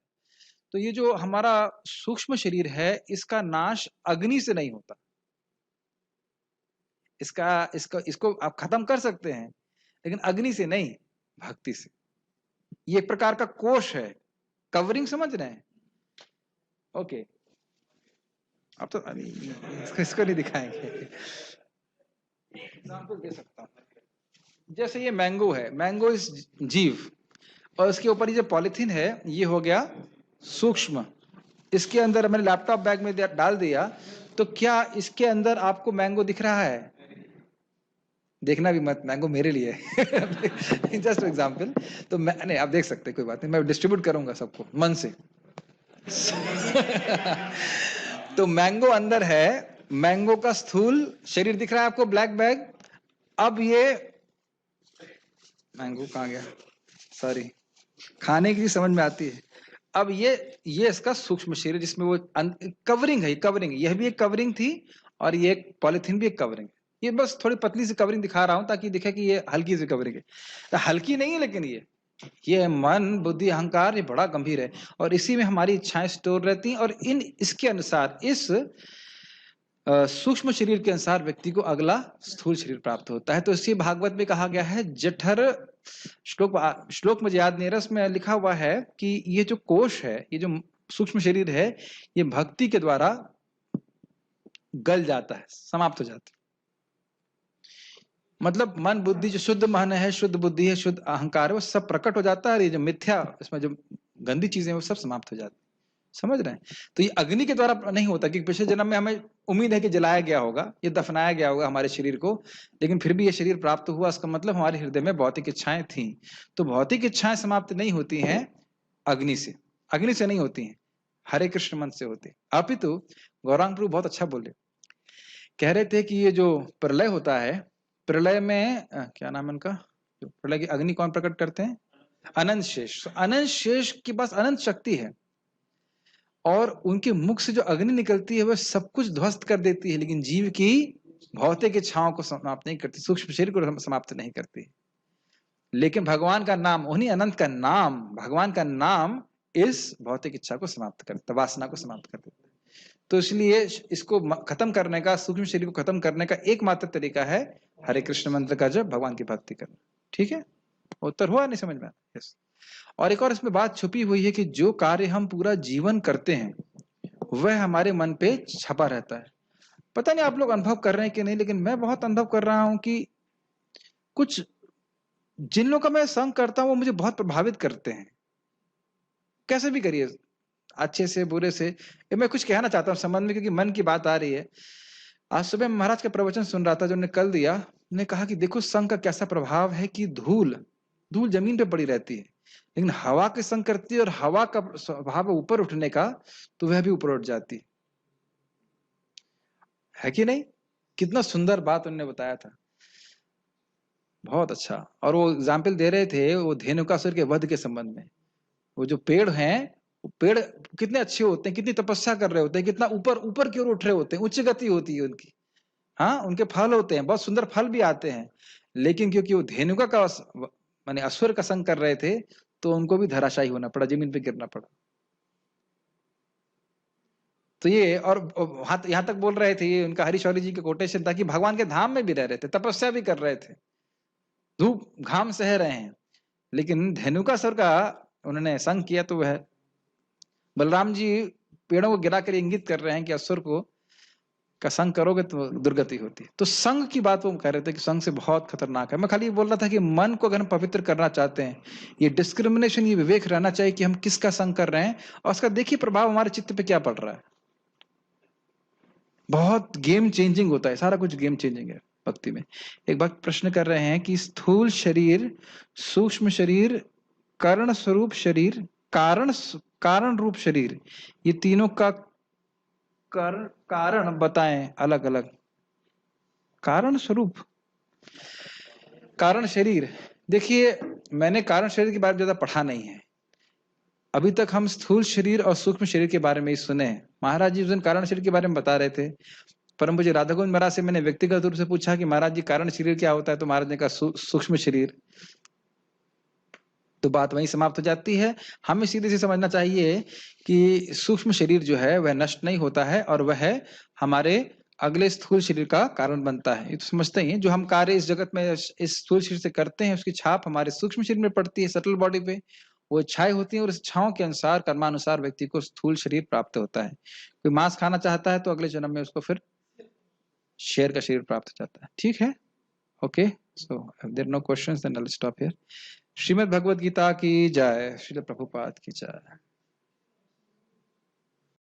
तो ये जो हमारा सूक्ष्म शरीर है, इसका नाश अग्नि से नहीं होता। इसको आप खत्म कर सकते हैं, लेकिन अग्नि से नहीं, भक्ति से। ये एक प्रकार का कोश है, कवरिंग, समझ रहे हैं? ओके, अब तो इसको नहीं दिखाएंगे। एग्जाम्पल दे सकता हूं। जैसे ये मैंगो है, मैंगो इस जीव, और इसके ऊपर ये जो पॉलिथीन है ये हो गया सूक्ष्म। इसके अंदर मैंने लैपटॉप बैग में डाल दिया, तो क्या इसके अंदर आपको मैंगो दिख रहा है? देखना भी मत, मैंगो मेरे लिए है। Just example. तो मैं नहीं, आप देख सकते, कोई बात नहीं, मैं डिस्ट्रीब्यूट करूंगा सबको मन से। तो मैंगो अंदर है, मैंगो का स्थूल शरीर दिख रहा है आपको, ब्लैक बैग। अब ये मैंगो कहाँ गया? सॉरी, खाने की समझ में आती है। अब ये इसका सूक्ष्म शरीर जिसमें वो कवरिंग है, कवरिंग, यह भी एक कवरिंग थी और ये एक पॉलिथीन भी एक कवरिंग है। ये बस थोड़ी पतली सी कवरिंग दिखा रहा हूं ताकि दिखे कि ये हल्की सी कवरिंग है। तो हल्की नहीं है, लेकिन ये मन, बुद्धि, अहंकार ये बड़ा गंभीर है और इसी में हमारी इच्छाएं स्टोर रहती हैं और इसके अनुसार, इस सूक्ष्म शरीर के अनुसार व्यक्ति को अगला स्थूल शरीर प्राप्त होता है। तो इसी भागवत में कहा गया है, जठर, श्लोक मुझे याद नहीं, रस में लिखा हुआ है कि ये जो कोश है, ये जो सूक्ष्म शरीर है, ये भक्ति के द्वारा गल जाता है, समाप्त हो जाता है। मतलब मन बुद्धि, जो शुद्ध मन है, शुद्ध बुद्धि है, शुद्ध अहंकार है, वो सब प्रकट हो जाता है और ये जो मिथ्या, इसमें जो गंदी चीजें वो सब समाप्त हो जाती है। समझ रहे हैं? तो ये अग्नि के द्वारा नहीं होता, क्योंकि पिछले जन्म में हमें उम्मीद है कि जलाया गया होगा, ये दफनाया गया होगा हमारे शरीर को, लेकिन फिर भी ये शरीर प्राप्त हुआ, इसका मतलब हमारे हृदय में भौतिक इच्छाएं थी। तो भौतिक इच्छाएं समाप्त नहीं होती हैं अग्नि से, अग्नि से नहीं होती हैं, हरे कृष्ण मंत्र से होती है। अपितु गौरांग प्रभु बहुत अच्छा बोले, कह रहे थे कि ये जो प्रलय होता है, प्रलय में क्या नाम है उनका, जो प्रलय की अग्नि कौन प्रकट करते हैं? अनंत शेष। अनंत शेष के पास अनंत शक्ति है और उनके मुख से जो अग्नि निकलती है वह सब कुछ ध्वस्त कर देती है, लेकिन जीव की भौतिक इच्छाओं को समाप्त नहीं करती, सूक्ष्म शरीर को समाप्त नहीं करती। लेकिन भगवान का नाम, उन्हीं अनंत का नाम, भगवान का नाम इस भौतिक इच्छा को समाप्त करता, वासना को समाप्त कर देता है। तो इसलिए इसको खत्म करने का, सूक्ष्म शरीर को खत्म करने का एकमात्र तरीका है हरे कृष्ण मंत्र का जब, भगवान की भक्ति करना। ठीक है? उत्तर हुआ नहीं समझ में? यस। और एक और इसमें बात छुपी हुई है कि जो कार्य हम पूरा जीवन करते हैं वह हमारे मन पे छपा रहता है। पता नहीं आप लोग अनुभव कर रहे हैं कि नहीं, लेकिन मैं बहुत अनुभव कर रहा हूं कि कुछ जिन लोगों का मैं संग करता हूं वो मुझे बहुत प्रभावित करते हैं। कैसे भी करिए, अच्छे से बुरे से। मैं कुछ कहना चाहता हूँ संबंध में, क्योंकि मन की बात आ रही है। आज सुबह महाराज का प्रवचन सुन रहा था जो उन्होंने कल दिया, उन्होंने कहा कि देखो संग का कैसा प्रभाव है कि धूल जमीन पे पड़ी रहती है, लेकिन हवा के संग करती है और हवा का स्वभाव ऊपर उठने का, तो वह भी ऊपर उठ जाती है कि नहीं? कितना सुंदर बात उन्होंने बताया था, बहुत अच्छा। और वो एग्जाम्पल दे रहे थे वो धेनुकासुर के वध के संबंध में। वो जो पेड़ हैं, पेड़ कितने अच्छे होते हैं, कितनी तपस्या कर रहे होते हैं, कितना ऊपर ऊपर की ओर उठ रहे होते हैं, उच्च गति होती है उनकी। हाँ, उनके फल होते हैं, बहुत सुंदर फल भी आते हैं, लेकिन क्योंकि वो धेनुका का माने असुर का संग कर रहे थे, तो उनको भी धराशायी होना पड़ा, जमीन पे गिरना पड़ा। तो ये, और यहाँ तक बोल रहे थे, ये उनका हरीशौरी जी के कोटेशन था कि भगवान के धाम में भी रह रहे थे, तपस्या भी कर रहे थे, धूप घाम सह रहे हैं, लेकिन धेनुकासुर का उन्होंने संग किया। तो वह बलराम जी पेड़ों को गिरा कर इंगित कर रहे हैं कि असुर को का संग करोगे तो दुर्गति होती है। तो संग की बात वो कह रहे थे कि संग से बहुत खतरनाक है। मैं खाली बोल रहा था कि मन को अगर हम पवित्र करना चाहते हैं, ये डिस्क्रिमिनेशन, ये विवेक रहना चाहिए कि हम किसका संग कर रहे हैं और उसका देखिए प्रभाव हमारे चित्त पे क्या पड़ रहा है। बहुत गेम चेंजिंग होता है, सारा कुछ गेम चेंजिंग है भक्ति में। एक भक्त प्रश्न कर रहे हैं कि स्थूल शरीर, सूक्ष्म शरीर, कर्ण स्वरूप शरीर, कारण रूप शरीर, ये तीनों का कारण बताएं अलग अलग। कारण स्वरूप, कारण शरीर, देखिए मैंने कारण शरीर के बारे में ज्यादा पढ़ा नहीं है, अभी तक हम स्थूल शरीर और सूक्ष्म शरीर के बारे में ही सुने। महाराज जी उस दिन कारण शरीर के बारे में बता रहे थे। परम पूज्य राधा गोविंद महाराज से मैंने व्यक्तिगत रूप से पूछा कि महाराज जी कारण शरीर क्या होता है, तो महाराज ने कहा सूक्ष्म शरीर। तो बात वहीं समाप्त हो जाती है। हमें सीधे से समझना चाहिए कि सूक्ष्म शरीर जो है वह नष्ट नहीं होता है और वह हमारे अगले स्थूल शरीर का कारण बनता है। ये तो समझते ही हैं, जो हम कार्य इस जगत में इस स्थूल शरीर से करते हैं उसकी छाप हमारे सूक्ष्म शरीर में पड़ती है, सटल बॉडी पे वो इच्छाएं होती हैं और इस इच्छाओं के अनुसार, कर्मानुसार व्यक्ति को स्थूल शरीर प्राप्त होता है। कोई मांस खाना चाहता है तो अगले जन्म में उसको फिर शेर का शरीर प्राप्त हो जाता है। ठीक है, okay. So there no questions then I will stop here. Shrimad Bhagavad Gita की जय, श्रील प्रभुपाद की जय।